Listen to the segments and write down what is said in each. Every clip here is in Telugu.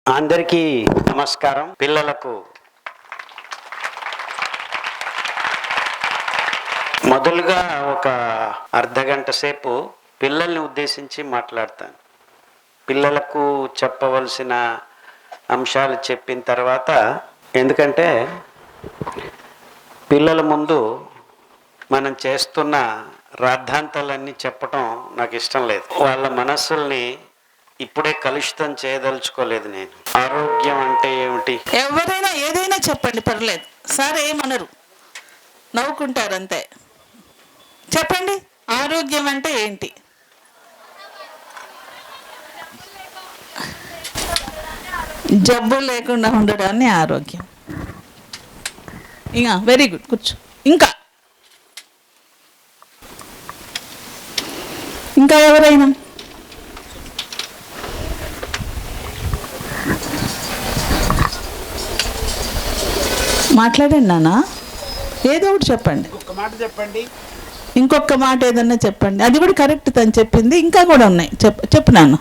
అందరికీ నమస్కారం. పిల్లలకు మొదలుగా ఒక అర్ధగంట సేపు పిల్లల్ని ఉద్దేశించి మాట్లాడతాను. పిల్లలకు చెప్పవలసిన అంశాలు చెప్పిన తర్వాత, ఎందుకంటే పిల్లల ముందు మనం చేస్తున్న రాద్ధాంతాలన్నీ చెప్పటం నాకు ఇష్టం లేదు. వాళ్ళ మనస్సుల్ని ఇప్పుడే కలుషితం చేయదలుచుకోలేదు నేను. ఆరోగ్యం అంటే ఏమిటి? ఎవరైనా ఏదైనా చెప్పండి, పర్లేదు సార్, ఏమనరు, నవ్వుకుంటారు అంతే. చెప్పండి, ఆరోగ్యం అంటే ఏంటి? జబ్బు లేకుండా ఉండడాన్ని ఆరోగ్యం. ఇంకా వెరీ గుడ్, కూర్చో. ఇంకా ఇంకా ఎవరైనా? మాట్లాడండి నాన్న, ఏదో ఒకటి చెప్పండి. ఇంకొక మాట ఏదన్నా చెప్పండి. అది కూడా కరెక్ట్ తను చెప్పింది. ఇంకా కూడా ఉన్నాయి, చెప్పు నాన్న.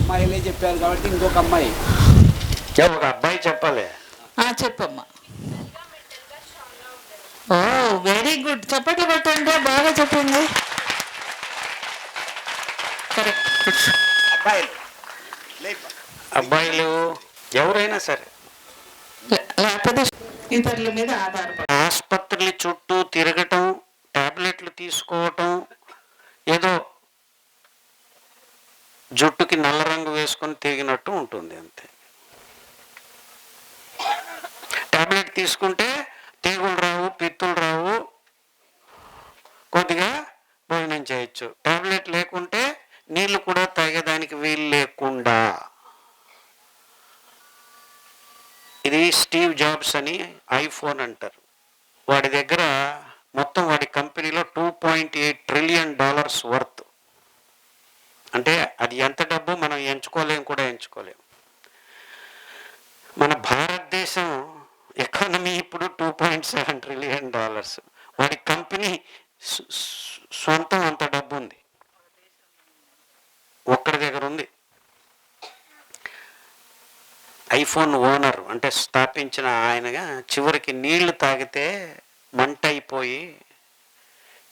అమ్మాయిలే చెప్పారు కాబట్టి ఇంకొక అమ్మాయి, ఒక అబ్బాయి చెప్పాలి. చెప్పమ్మా. ఓ వెరీ గుడ్, చెప్పట్లు కొట్టండి, బాగా చెప్పింది. కరెక్ట్. అబ్బాయిలు ఎవరైనా సరే లేకపోతే ఇతరుల మీద ఆధారపడి ఆసుపత్రుల చుట్టూ తిరగటం, టాబ్లెట్లు తీసుకోవటం, ఏదో జుట్టుకి నల్ల రంగు వేసుకొని తిరిగినట్టు ఉంటుంది అంతే. టాబ్లెట్ తీసుకుంటే తీగులు రావు, పిత్తులు రావు, కొద్దిగా భోజనం చేయొచ్చు. టాబ్లెట్ లేకుంటే నీళ్లు కూడా తాగేదానికి వీలు లేకుండా. ఇది స్టీవ్ జాబ్స్ అని ఐఫోన్ అంటారు. వాడి దగ్గర మొత్తం వాడి కంపెనీలో $2.8 ట్రిలియన్ వర్త్. అంటే అది ఎంత డబ్బు మనం ఎంచుకోలేము. మన భారతదేశం ఎకానమీ ఇప్పుడు $2.7 ట్రిలియన్. వాడి కంపెనీ సొంతం అంత డబ్బు ఉంది, ఒక్కడి దగ్గర ఉంది. ఐఫోన్ ఓనర్ అంటే స్థాపించిన ఆయనగా చివరికి నీళ్లు తాగితే మంట అయిపోయి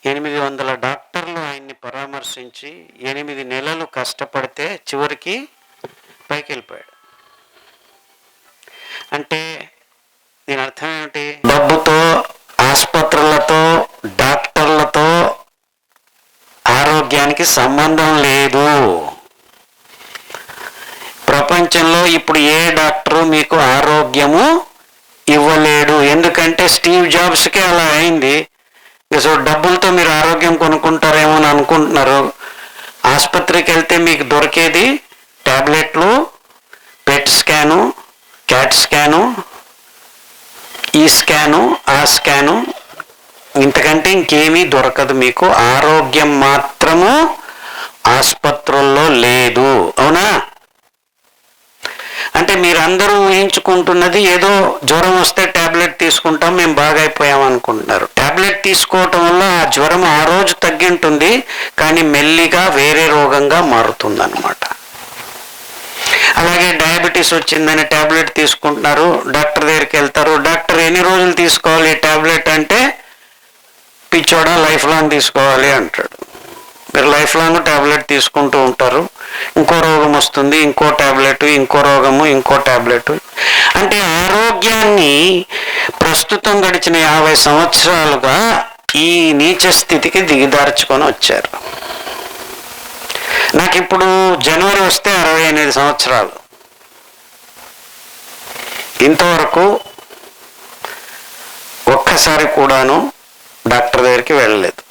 800 డాక్టర్లు ఆయన్ని పరామర్శించి 8 నెలలు కష్టపడితే చివరికి పైకి వెళ్ళిపోయాడు. అంటే దీని అర్థం ఏమిటి? డబ్బుతో, ఆసుపత్రులతో, డాక్టర్లతో ఆరోగ్యానికి సంబంధం లేదు. ప్రపంచంలో ఇప్పుడు ఏ డాక్టరు మీకు ఆరోగ్యము ఇవ్వలేడు. ఎందుకంటే స్టీవ్ జాబ్స్కే అలా అయింది. సో డబ్బులతో మీరు ఆరోగ్యం కొనుక్కుంటారేమో అని అనుకుంటున్నారు. ఆసుపత్రికి వెళ్తే మీకు దొరికేది టాబ్లెట్లు, పెట్ స్కాను, క్యాట్ స్కాను, ఈ స్కాను, ఆ స్కాను, ఇంతకంటే ఇంకేమీ దొరకదు మీకు. ఆరోగ్యం మాత్రము ఆసుపత్రుల్లో లేదు. అవునా? అంటే మీరందరూ ఊహించుకుంటున్నది ఏదో జ్వరం వస్తే టాబ్లెట్ తీసుకుంటాం, మేము బాగా అయిపోయాం అనుకుంటున్నారు. టాబ్లెట్ తీసుకోవటం వల్ల ఆ జ్వరం ఆ రోజు తగ్గింటుంది, కానీ మెల్లిగా వేరే రోగంగా మారుతుంది అన్నమాట. అలాగే డయాబెటీస్ వచ్చిందని టాబ్లెట్ తీసుకుంటున్నారు, డాక్టర్ దగ్గరికి వెళ్తారు. డాక్టర్ ఎన్ని రోజులు తీసుకోవాలి టాబ్లెట్ అంటే, పిచ్చోడా లైఫ్ లాంగ్ తీసుకోవాలి అంటాడు. మీరు లైఫ్ లాంగ్ టాబ్లెట్ తీసుకుంటూ ఉంటారు. ఇంకో రోగం వస్తుంది, ఇంకో టాబ్లెట్, ఇంకో రోగము, ఇంకో టాబ్లెట్. అంటే ఆరోగ్యాన్ని ప్రస్తుతం గడిచిన 50 సంవత్సరాలుగా ఈ నీచ స్థితికి దిగదార్చుకొని వచ్చారు. నాకు ఇప్పుడు జనవరి వస్తే 68 సంవత్సరాలు. ఇంతవరకు ఒక్కసారి కూడాను డాక్టర్ దగ్గరికి వెళ్ళలేదు.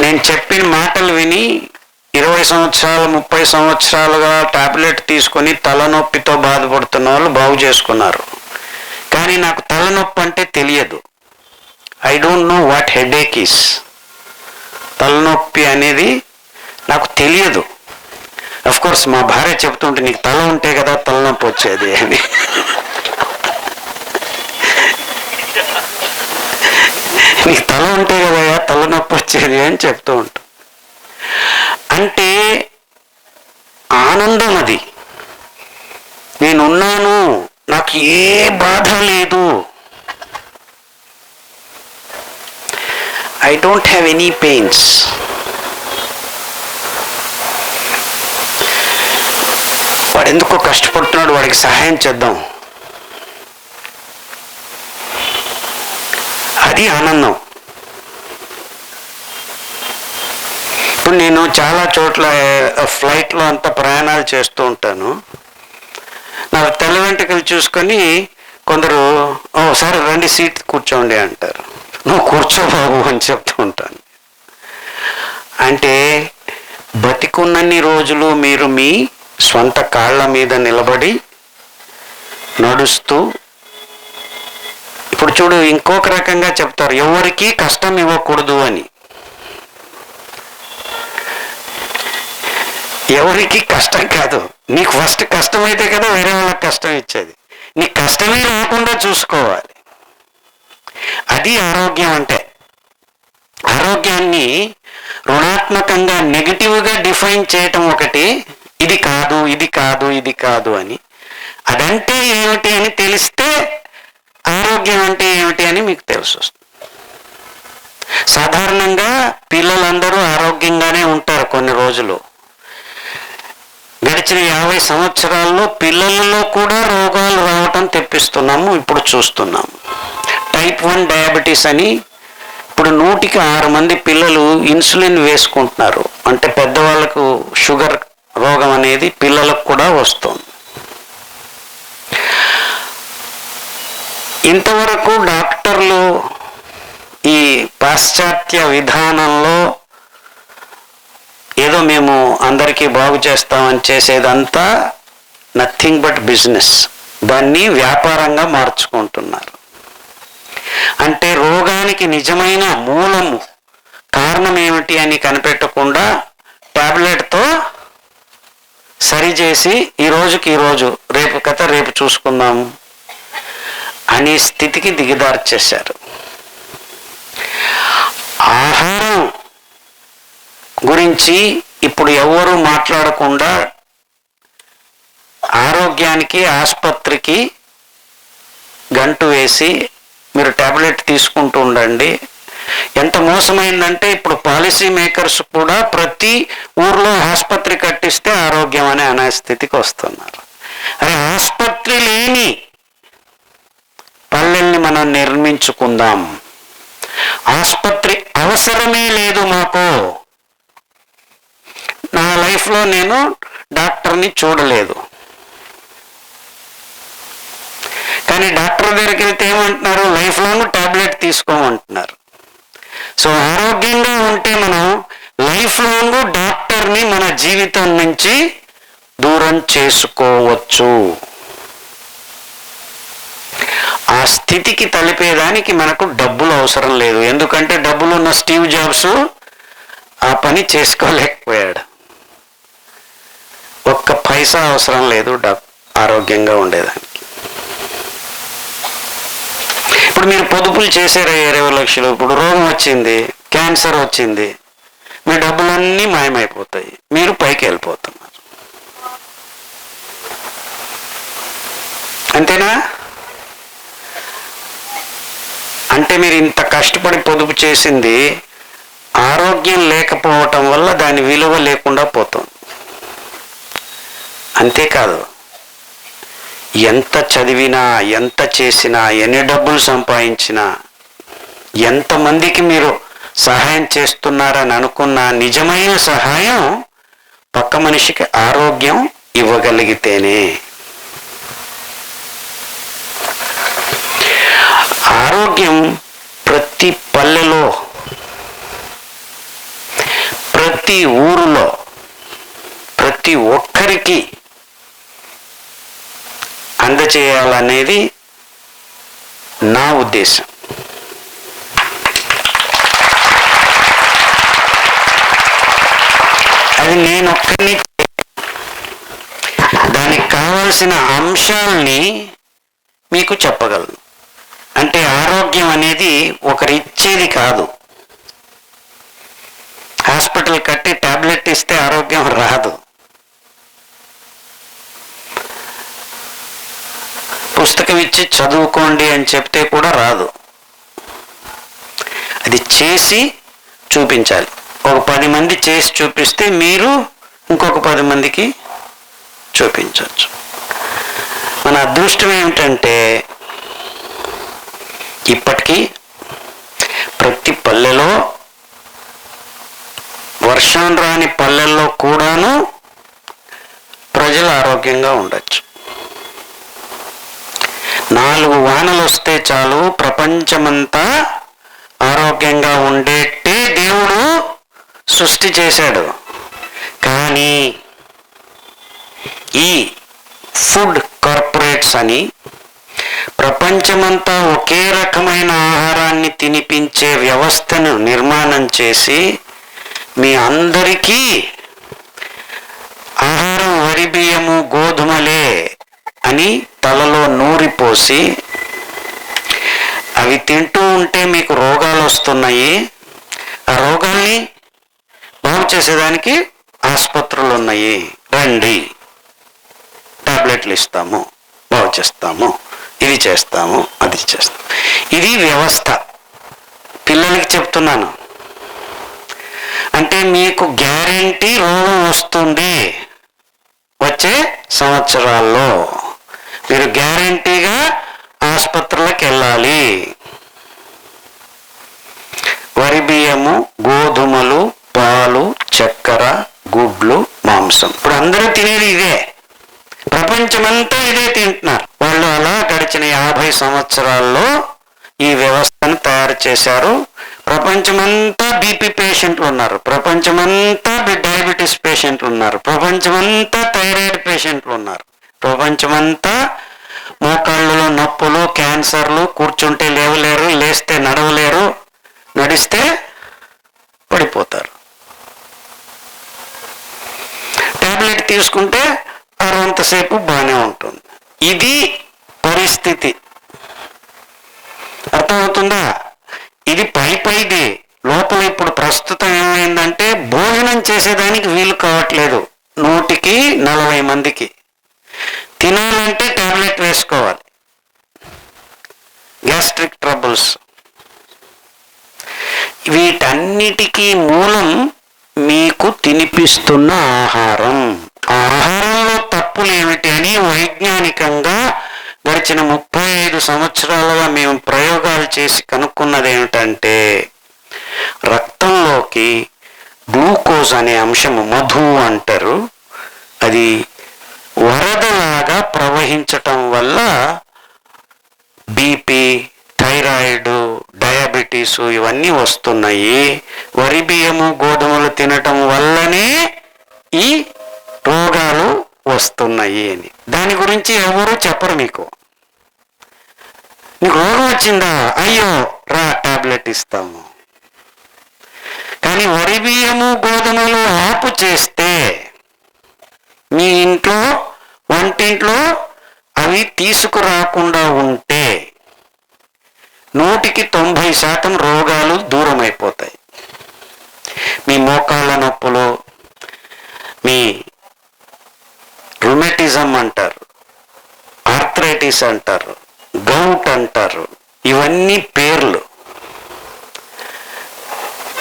నేను చెప్పిన మాటలు విని 20 సంవత్సరాలు 30 సంవత్సరాలుగా టాబ్లెట్ తీసుకొని తలనొప్పితో బాధపడుతున్న వాళ్ళు బాగు చేసుకున్నారు. కానీ నాకు తలనొప్పి అంటే తెలియదు. I don't know what headache is. తలనొప్పి అనేది నాకు తెలియదు. అఫ్ కోర్స్ మా భార్య చెప్తుంటే, నీకు తల ఉంటే కదా తలనొప్పి వచ్చేది అని. నీకు తల ఉంటే కదయ్యా తలనొప్పి వచ్చేది అని చెప్తూ ఉంటాం. అంటే ఆనందం అది. నేనున్నాను, నాకు ఏ బాధ లేదు, I don't have any pains. వాడు ఎందుకో కష్టపడుతున్నాడు, వాడికి సహాయం చేద్దాం, అది ఆనందం. ఇప్పుడు నేను చాలా చోట్ల ఫ్లైట్లో అంతా ప్రయాణాలు చేస్తూ ఉంటాను. నాకు తెల్ల వెంట్రుకలు చూసుకొని కొందరు సరే రండి సీట్ కూర్చోండి అంటారు. నువ్వు కూర్చో బాబు అని చెప్తూ ఉంటాను. అంటే బతికున్నన్ని రోజులు మీరు మీ స్వంత కాళ్ళ మీద నిలబడి నడుస్తూ, ఇప్పుడు చూడు ఇంకొక రకంగా చెప్తారు, ఎవరికి కష్టం ఇవ్వకూడదు అని. ఎవరికి కష్టం కాదు, నీకు ఫస్ట్ కష్టమైతే కదా వేరే వాళ్ళకి కష్టం ఇచ్చేది. నీకు కష్టమే రాకుండా చూసుకోవాలి. అది ఆరోగ్యం అంటే. ఆరోగ్యాన్ని రుణాత్మకంగా నెగిటివ్గా డిఫైన్ చేయటం ఒకటి, ఇది కాదు ఇది కాదు ఇది కాదు అని. అదంటే ఏమిటి అని తెలిస్తే ఆరోగ్యం అంటే ఏమిటి అని మీకు తెలిసి వస్తుంది. సాధారణంగా పిల్లలందరూ ఆరోగ్యంగానే ఉంటారు కొన్ని రోజులు. గడిచిన 50 సంవత్సరాల్లో పిల్లలలో కూడా రోగాలు రావటం తెప్పిస్తున్నాము, ఇప్పుడు చూస్తున్నాము. టైప్ 1 డయాబెటీస్ అని ఇప్పుడు 100కి 6 మంది పిల్లలు ఇన్సులిన్ వేసుకుంటున్నారు. అంటే పెద్దవాళ్ళకు షుగర్ రోగం అనేది పిల్లలకు కూడా వస్తుంది. ఇంతవరకు డాక్టర్లు ఈ పాశ్చాత్య విధానంలో ఏదో మేము అందరికీ బాగు చేస్తామని చేసేదంతా నథింగ్ బట్ బిజినెస్. దాన్ని వ్యాపారంగా మార్చుకుంటున్నారు. అంటే రోగానికి నిజమైన మూలము కారణం ఏమిటి అని కనిపెట్టకుండా టాబ్లెట్తో సరిచేసి ఈరోజుకి ఈరోజు, రేపు కథ రేపు చూసుకుందాము అనే స్థితికి దిగదార్చేశారు. ఆహారం గురించి ఇప్పుడు ఎవరు మాట్లాడకుండా ఆరోగ్యానికి ఆసుపత్రికి గంటు వేసి మీరు టాబ్లెట్ తీసుకుంటూ ఉండండి. ఎంత మోసమైందంటే ఇప్పుడు పాలసీ మేకర్స్ కూడా ప్రతి ఊర్లో ఆసుపత్రి కట్టిస్తే ఆరోగ్యం అనే స్థితికి వస్తున్నారు. అరే ఆసుపత్రి లేని పల్లెల్ని మనం నిర్మించుకుందాం. ఆసుపత్రి అవసరమే లేదు మాకు. నా లైఫ్లో నేను డాక్టర్ని చూడలేదు, కానీ డాక్టర్ దగ్గరికి వెళ్తే ఏమంటున్నారు, లైఫ్ లాంగ్ టాబ్లెట్ తీసుకోమంటున్నారు. సో ఆరోగ్యంగా ఉంటే మనం లైఫ్ లాంగ్ డాక్టర్ని మన జీవితం నుంచి దూరం చేసుకోవచ్చు. ఆ స్థితికి తలిపేదానికి మనకు డబ్బులు అవసరం లేదు. ఎందుకంటే డబ్బులున్న స్టీవ్ జాబ్స్ ఆ పని చేసుకోలేకపోయాడు. ఒక్క పైసా అవసరం లేదు ఆరోగ్యంగా ఉండేదానికి. ఇప్పుడు మీరు పొదుపులు చేశారు 20 లక్షలు, ఇప్పుడు రోగం వచ్చింది, క్యాన్సర్ వచ్చింది, మీ డబ్బులన్నీ మాయమైపోతాయి, మీరు పైకి వెళ్ళిపోతున్నారు. అంతేనా? అంటే మీరు ఇంత కష్టపడి పొదుపు చేసింది ఆరోగ్యం లేకపోవటం వల్ల దాని విలువ లేకుండా పోతుంది. అంతేకాదు, ఎంత చదివినా, ఎంత చేసినా, ఎన్ని డబ్బులు సంపాదించినా, ఎంతమందికి మీరు సహాయం చేస్తున్నారని అనుకున్న నిజమైన సహాయం పక్క మనిషికి ఆరోగ్యం ఇవ్వగలిగితేనే. ఆరోగ్యం ప్రతి పల్లెలో, ప్రతి ఊరిలో, ప్రతి ఒక్కరికి అందచేయాలనేది నా ఉద్దేశం. అది నేను ఒక్కరిని, దానికి కావాల్సిన అంశాలని మీకు చెప్పగలను. అంటే ఆరోగ్యం అనేది ఒకరిచ్చేది కాదు. హాస్పిటల్ కట్టి టాబ్లెట్ ఇస్తే ఆరోగ్యం రాదు. పుస్తకం ఇచ్చి చదువుకోండి అని చెప్తే కూడా రాదు. అది చేసి చూపించాలి. ఒక 10 మంది చేసి చూపిస్తే మీరు ఇంకొక 10 మందికి చూపించవచ్చు. మన అదృష్టం ఏమిటంటే ఇప్పటికీ ప్రతి పల్లెలో, వర్షం రాని పల్లెల్లో కూడాను ప్రజలు ఆరోగ్యంగా ఉండొచ్చు. 4 వానలు వస్తే చాలు ప్రపంచమంతా ఆరోగ్యంగా ఉండేట్టే దేవుడు సృష్టి చేశాడు. కానీ ఈ ఫుడ్ కార్పొరేట్స్ అని ప్రపంచమంతా ఒకే రకమైన ఆహారాన్ని తినిపించే వ్యవస్థను నిర్మాణం చేసి మీ అందరికీ ఆహారం వరి బియ్యము గోధుమలే అని తలలో నూరిపోసి అవి తింటూ ఉంటే మీకు రోగాలు వస్తున్నాయి. ఆ రోగాల్ని బాగు చేసేదానికి ఆసుపత్రులు ఉన్నాయి, రండి టాబ్లెట్లు ఇస్తాము, బాగు చేస్తాము, ఇది చేస్తాము, అది చేస్తాము. ఇది వ్యవస్థ. పిల్లలకి చెప్తున్నాను. అంటే మీకు గ్యారెంటీ రోగం వస్తుంది వచ్చే సంవత్సరాల్లో. మీరు గ్యారెంటీగా ఆసుపత్రులకు వెళ్ళాలి. వరి బియ్యము, గోధుమలు, పాలు, చక్కెర, గుడ్లు, మాంసం. ఇప్పుడు అందరూ తినేది ఇదే. ప్రపంచమంతా ఇదే తింటున్నారు. వాళ్ళు అలా గడిచిన 50 సంవత్సరాల్లో ఈ వ్యవస్థను తయారు చేశారు. ప్రపంచమంతా బీపీ పేషెంట్లు ఉన్నారు, ప్రపంచమంతా డయాబెటీస్ పేషెంట్లు ఉన్నారు, ప్రపంచమంతా థైరాయిడ్ పేషెంట్లు ఉన్నారు, ప్రపంచమంతా మోకాళ్ళలో నొప్పులు, క్యాన్సర్లు, కూర్చుంటే లేవలేరు, లేస్తే నడవలేరు, నడిస్తే పడిపోతారు. టాబ్లెట్ తీసుకుంటే అరంతసేపు బాగానే ఉంటుంది. ఇది పరిస్థితి. అర్థమవుతుందా? ఇది పైది. లోపల ఇప్పుడు ప్రస్తుతం ఏమైందంటే భోజనం చేసేదానికి వీలు కావట్లేదు. 100కి 40 మందికి తినాలంటే టాబ్లెట్ వేసుకోవాలి. Gastric troubles. వీటన్నిటికీ మూలం మీకు తినిపిస్తున్న ఆహారం. ఆహారంలో తప్పులు ఏమిటి అని వైజ్ఞానికంగా గడిచిన 35 సంవత్సరాలుగా మేము ప్రయోగాలు చేసి కనుక్కున్నది ఏమిటంటే రక్తంలోకి గ్లూకోజ్ అనే అంశము, మధు అంటారు, అది వరదలాగా ప్రవహించటం వల్ల బీపీ, థైరాయిడ్, డయాబెటీసు ఇవన్నీ వస్తున్నాయి. వరి బియ్యము గోధుమలు తినటం వల్లనే ఈ రోగాలు వస్తున్నాయి అని. దాని గురించి ఎవరు చెప్పరు. నీకు రోగం వచ్చిందా, అయ్యో రా టాబ్లెట్ ఇస్తాము. కానీ వరి బియ్యము గోధుమలు ఆపు చేస్తే మీ ఇంట్లో వంటింట్లో అవి తీసుకురాకుండా ఉంటే 100కి 90% రోగాలు దూరం అయిపోతాయి. మీ మోకాళ్ళ నొప్పులు, మీ రుమెటిజం అంటారు, ఆర్థరైటిస్ అంటారు, గౌట్ అంటారు, ఇవన్నీ పేర్లు.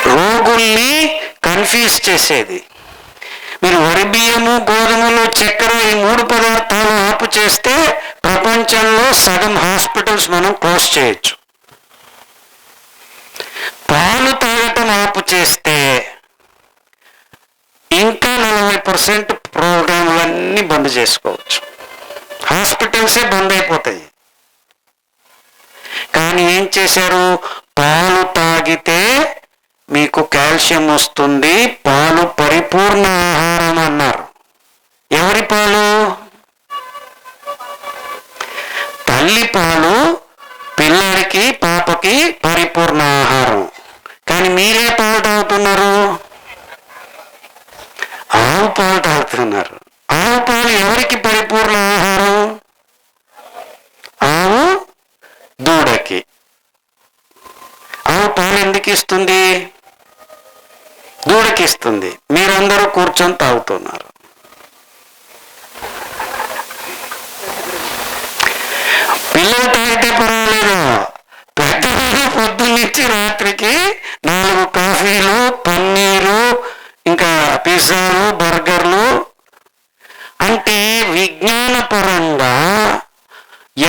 రోగుల్ని కన్ఫ్యూజ్ చేసేది. మీరు వరి బియ్యము గోధుమలు చక్కెర ఈ 3 పదార్థాలు ఆపు చేస్తే ప్రపంచంలో సగం హాస్పిటల్స్ మనం క్లోజ్ చేయొచ్చు. పాలు తాగటం ఆపు చేస్తే ఇంకా 40% ప్రోగ్రాములన్నీ బంద్ చేసుకోవచ్చు. హాస్పిటల్సే బంద్ అయిపోతాయి. కానీ ఏం చేశారు? పాలు తాగితే మీకు కాల్షియం వస్తుంది, పాలు పరిపూర్ణ ఆహారం అన్నారు. ఎవరి పాలు? తల్లి పాలు పిల్లడికి, పాపకి పరిపూర్ణ ఆహారం. కానీ మీరే పాలు తాగుతున్నారు, ఆవు పాలు తాగుతున్నారు. ఆవు పాలు ఎవరికి పరిపూర్ణ ఆహారం? ఆవు దూడకి. దేనికి ఇస్తుంది? దూడకి ఇస్తుంది. మీరందరూ కూర్చొని తాగుతున్నారు. పిల్లలు తాగితే పర్వాలేదు, పెద్దవాళ్ళు పొద్దున్నుంచి రాత్రికి 4 కాఫీలు, పన్నీరు, ఇంకా పిజ్జాలు, బర్గర్లు. అంటే విజ్ఞానపరంగా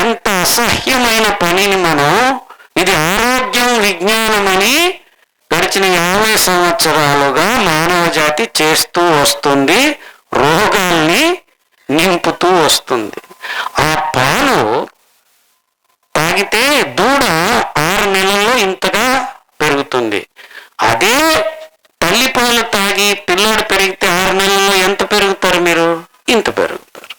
ఎంత అసహ్యమైన పనిని మనం, ఇది ఆరోగ్యం విజ్ఞానమని గడిచిన 50 సంవత్సరాలుగా మానవ జాతి చేస్తూ వస్తుంది, రోగాల్ని నింపుతూ వస్తుంది. ఆ పాలు తాగితే దూడ 6 నెలల్లో ఇంతగా పెరుగుతుంది. అదే తల్లిపాలు తాగి పిల్లోడు పెరిగితే 6 నెలల్లో ఎంత పెరుగుతారు మీరు? ఇంత పెరుగుతారు.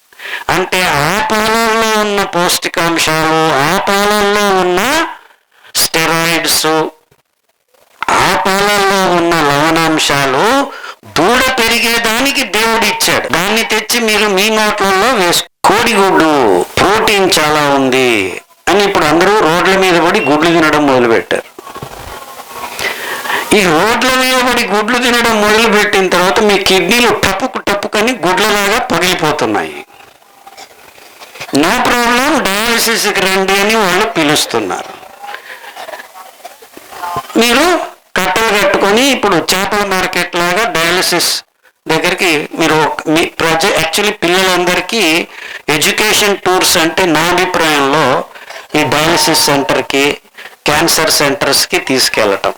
అంటే ఆ పాలల్లో ఉన్న పౌష్టికాంశాలు, ఆ పాలల్లో ఉన్న స్టెరాయిడ్స్, ఆ పాలల్లో ఉన్న లవణాంశాలు దూడ పెరిగేదానికి దేవుడు ఇచ్చాడు. దాన్ని తెచ్చి మీరు మీ నోట్లలో కోడిగుడ్డు ప్రోటీన్ చాలా ఉంది అని ఇప్పుడు అందరూ రోడ్ల మీద పడి గుడ్లు తినడం మొదలుపెట్టారు. ఈ రోడ్ల మీద పడి గుడ్లు తినడం మొదలుపెట్టిన తర్వాత మీ కిడ్నీలు టప్పుకని గుడ్లలాగా పగిలిపోతున్నాయి. నో ప్రాబ్లం, డయాలసిస్కి రండి అని వాళ్ళు పిలుస్తున్నారు. మీరు కట్టలు కట్టుకొని ఇప్పుడు చేపల మార్కెట్ లాగా డయాలసిస్ దగ్గరికి మీరు యాక్చువల్లీ పిల్లలందరికీ ఎడ్యుకేషన్ టూర్స్ అంటే నా అభిప్రాయంలో ఈ డయాలసిస్ సెంటర్కి, క్యాన్సర్ సెంటర్స్కి తీసుకెళ్ళటం,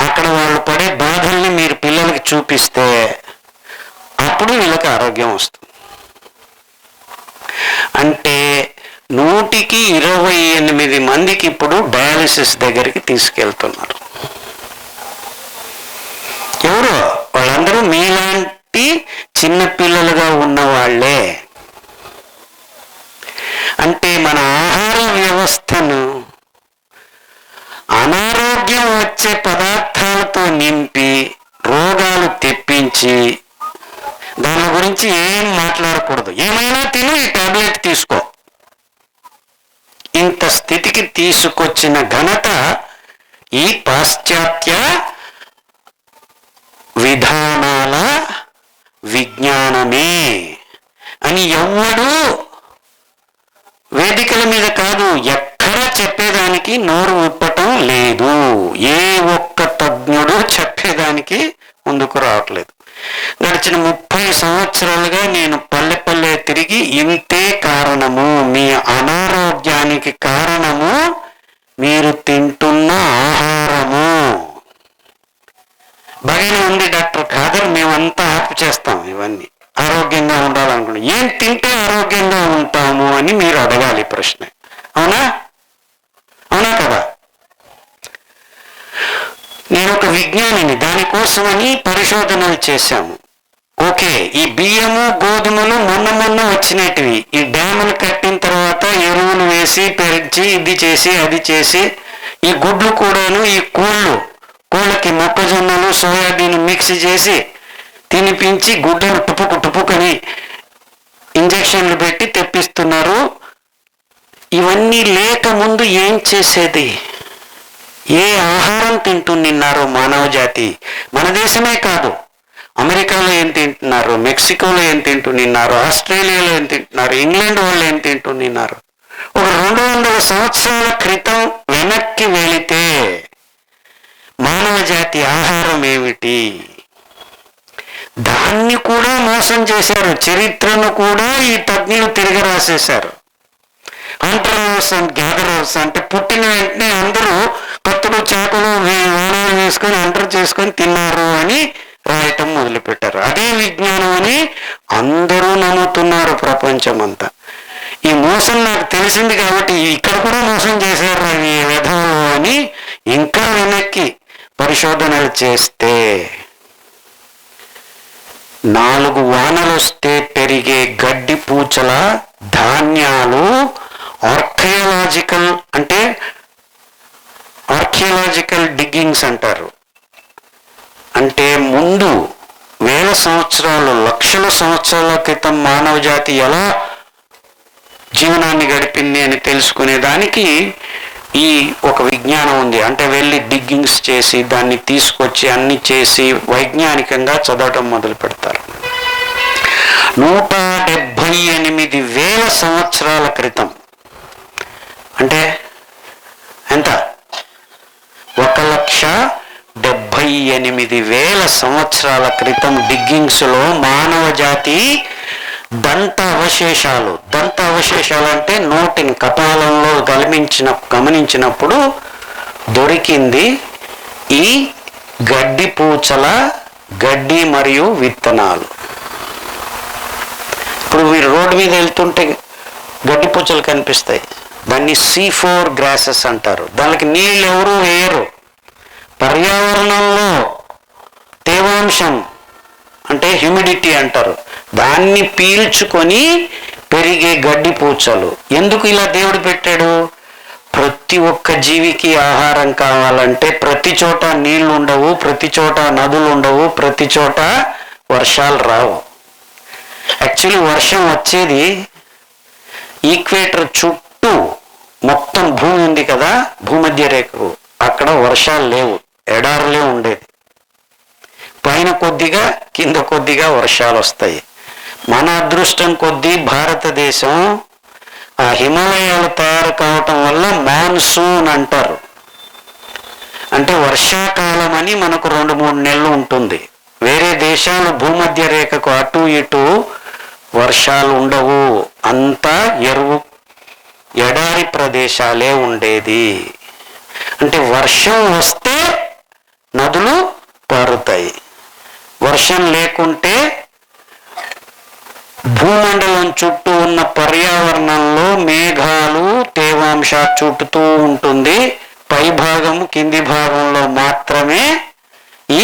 అక్కడ వాళ్ళు పడే బాధల్ని మీరు పిల్లలకి చూపిస్తే అప్పుడు వీళ్ళకి ఆరోగ్యం వస్తుంది. అంటే 100కి 28 మందికి ఇప్పుడు డయాలసిస్ దగ్గరికి తీసుకెళ్తున్నారు. ఎవరు వాళ్ళందరూ మీలాంటి చిన్నపిల్లలుగా ఉన్న వాళ్ళే. అంటే మన ఆహార వ్యవస్థను అనారోగ్యం వచ్చే పదార్థాలతో నింపి రోగాలు తెప్పించి దాని గురించి ఏం మాట్లాడకూడదు, ఏమైనా తిను, ఈ టాబ్లెట్ తీసుకో, ఇంత స్థితికి తీసుకొచ్చిన ఘనత ఈ పాశ్చాత్య విధానాల విజ్ఞానమే అని ఎవ్వడు వేదికల మీద కాదు, ఎక్కడా చెప్పేదానికి నోరు విప్పటం లేదు. ఏ ఒక్క తజ్ఞుడు చెప్పేదానికి ముందుకు రావట్లేదు. గడిచిన 30 సంవత్సరాలుగా నేను పల్లె తిరిగి ఇంతే కారణము, మీ అనారోగ్యానికి కారణము మీరు తింటున్న ఆహారము. బాగానే ఉంది డాక్టర్ ఖాదర్, మేమంతా ఆపు చేస్తాం ఇవన్నీ, ఆరోగ్యంగా ఉండాలనుకుంటున్నాం. ఏం తింటే ఆరోగ్యంగా ఉంటాము అని మీరు అడగాలి ప్రశ్న. అవునా? అవునా కదా? నేను ఒక విజ్ఞానిని, దానికోసమని పరిశోధనలు చేశాము. ఓకే, ఈ బియ్యము గోధుమలు మొన్న వచ్చినటివి, ఈ డ్యాములు కట్టిన తర్వాత ఎరువులు వేసి పెంచి ఇది చేసి అది చేసి, ఈ గుడ్లు కూడాను ఈ కోళ్ళకి మొక్కజొన్నలు సోయాబీన్ మిక్స్ చేసి తినిపించి గుడ్డలు టుపుకని ఇంజక్షన్లు పెట్టి తెప్పిస్తున్నారు. ఇవన్నీ లేక ముందు ఏం చేసేది? ఏ ఆహారం తింటున్నారో మానవ జాతి. మన దేశమే కాదు, అమెరికాలో ఏం తింటున్నారు, మెక్సికోలో ఏం తింటున్నారు, ఆస్ట్రేలియాలో ఏం తింటున్నారు, ఇంగ్లాండ్ వాళ్ళు ఏం తింటున్నారు. ఒక 200 సంవత్సరాల క్రితం వెనక్కి వెళితే మానవ జాతి ఆహారం ఏమిటి? దాన్ని కూడా మోసం చేశారు. చరిత్రను కూడా ఈ తజ్ఞులు తిరిగి రాసేశారు. హంటర్స్ అండ్ గ్యాదరర్స్ అంటే పుట్టిన వెంటనే అందరూ కత్తులు చేపలు వానలు వేసుకొని హంటర్ చేసుకొని తిన్నారు అని రాయటం మొదలుపెట్టారు. అదే విజ్ఞానం అని అందరూ నమ్ముతున్నారు ప్రపంచం అంతా. ఈ మోసం నాకు తెలిసింది కాబట్టి ఇక్కడ కూడా మోసం చేశారు ఈ విధానం అని ఇంకా వెనక్కి పరిశోధనలు చేస్తే 4 వానలు వస్తే పెరిగే గడ్డి పూచల ధాన్యాలు ఆర్కియాలజికల్ డిగ్గింగ్స్ అంటారు. అంటే ముందు 1000 సంవత్సరాలు, లక్షల సంవత్సరాల క్రితం మానవ జాతి ఎలా జీవనాన్ని గడిపింది అని తెలుసుకునేదానికి ఈ ఒక విజ్ఞానం ఉంది. అంటే వెళ్ళి డిగ్గింగ్స్ చేసి దాన్ని తీసుకొచ్చి అన్ని చేసి వైజ్ఞానికంగా చదవటం మొదలు పెడతారు. 178,000 సంవత్సరాల క్రితం, అంటే ఎంత? 1,78,000 సంవత్సరాల క్రితం డిగ్గింగ్స్లో మానవ జాతి దంత అవశేషాలు అంటే నోటిని కపాలంలో గమనించినప్పుడు దొరికింది ఈ గడ్డి పూచల గడ్డి మరియు విత్తనాలు. ఇప్పుడు మీరు రోడ్డు మీద వెళ్తుంటే గడ్డి పూచలు కనిపిస్తాయి. దాన్ని C4 గ్రాసెస్ అంటారు. దానికి నీళ్ళు ఎవరు వేయరు. పర్యావరణంలో తేవాంశం అంటే హ్యూమిడిటీ అంటారు, దాన్ని పీల్చుకొని పెరిగే గడ్డి పూచలు. ఎందుకు ఇలా దేవుడు పెట్టాడు? ప్రతి ఒక్క జీవికి ఆహారం కావాలంటే ప్రతి చోట నీళ్లు ఉండవు, ప్రతి చోట నదులు ఉండవు, ప్రతి చోట వర్షాలు రావు. యాక్చువల్లీ వర్షం వచ్చేది ఈక్వేటర్ చుట్టూ మొత్తం భూమి ఉంది కదా, భూమధ్య రేఖకు, అక్కడ వర్షాలు లేవు, ఎడారులే ఉండేది. పైన కొద్దిగా కింద కొద్దిగా వర్షాలు వస్తాయి. మన అదృష్టం కొద్దీ భారతదేశం ఆ హిమాలయాలు తయారు కావటం వల్ల మాన్సూన్ అంటారు. అంటే వర్షాకాలం అని మనకు 2-3 నెలలు ఉంటుంది. వేరే దేశాలు భూమధ్య రేఖకు అటు ఇటు వర్షాలు ఉండవు, అంతా ఎడారి ప్రదేశాలే ఉండేది. అంటే వర్షం వస్తే నదులు పారుతాయి, వర్షం లేకుంటే భూమండలం చుట్టూ ఉన్న పర్యావరణంలో మేఘాలు తేవాంశ చుట్టుతూ ఉంటుంది. పై భాగము కింది భాగంలో మాత్రమే ఈ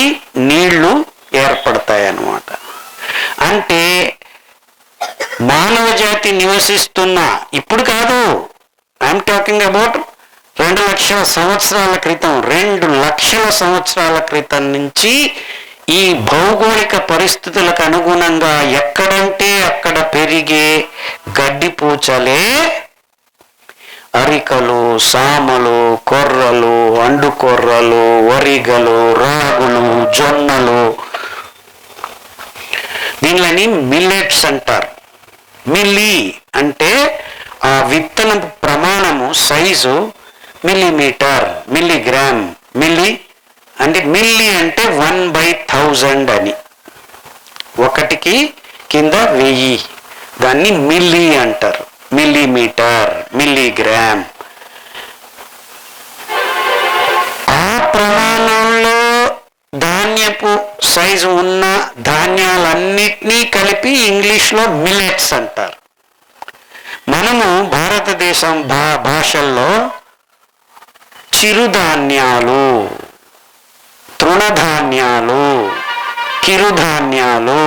నీళ్లు ఏర్పడతాయి అన్నమాట. అంటే మానవ జాతి నివసిస్తున్న, ఇప్పుడు కాదు, ఐఎమ్ టాకింగ్ అబౌట్ 2 లక్షల సంవత్సరాల క్రితం, 2 లక్షల సంవత్సరాల క్రితం నుంచి ఈ భౌగోళిక పరిస్థితులకు అనుగుణంగా ఎక్కడంటే అక్కడ పెరిగే గడ్డి పూచలే అరికలు, సామలు, కొర్రలు, అండుకొర్రలు, వరిగలు, రాగులు, జొన్నలు. దీనిని మిల్లెట్స్ అంటారు. మిల్లీ అంటే ఆ విత్తన ప్రమాణము, సైజు మిల్లీమీటర్, మిల్లీగ్రామ్. మిల్లీ అంటే మిల్లీ అంటే 1/1000 అని, 1కి కింద 1000, దాన్ని మిల్లీ అంటారు. Millimetre, milligram. ఆ ప్రమాణంలో ధాన్యపు సైజు ఉన్న ధాన్యాలన్నిటినీ కలిపి ఇంగ్లీష్లో మిల్లెట్స్ అంటారు. మనము భారతదేశం భాషల్లో చిరుధాన్యాలు, తృణధాన్యాలు, కిరుధాన్యాలు,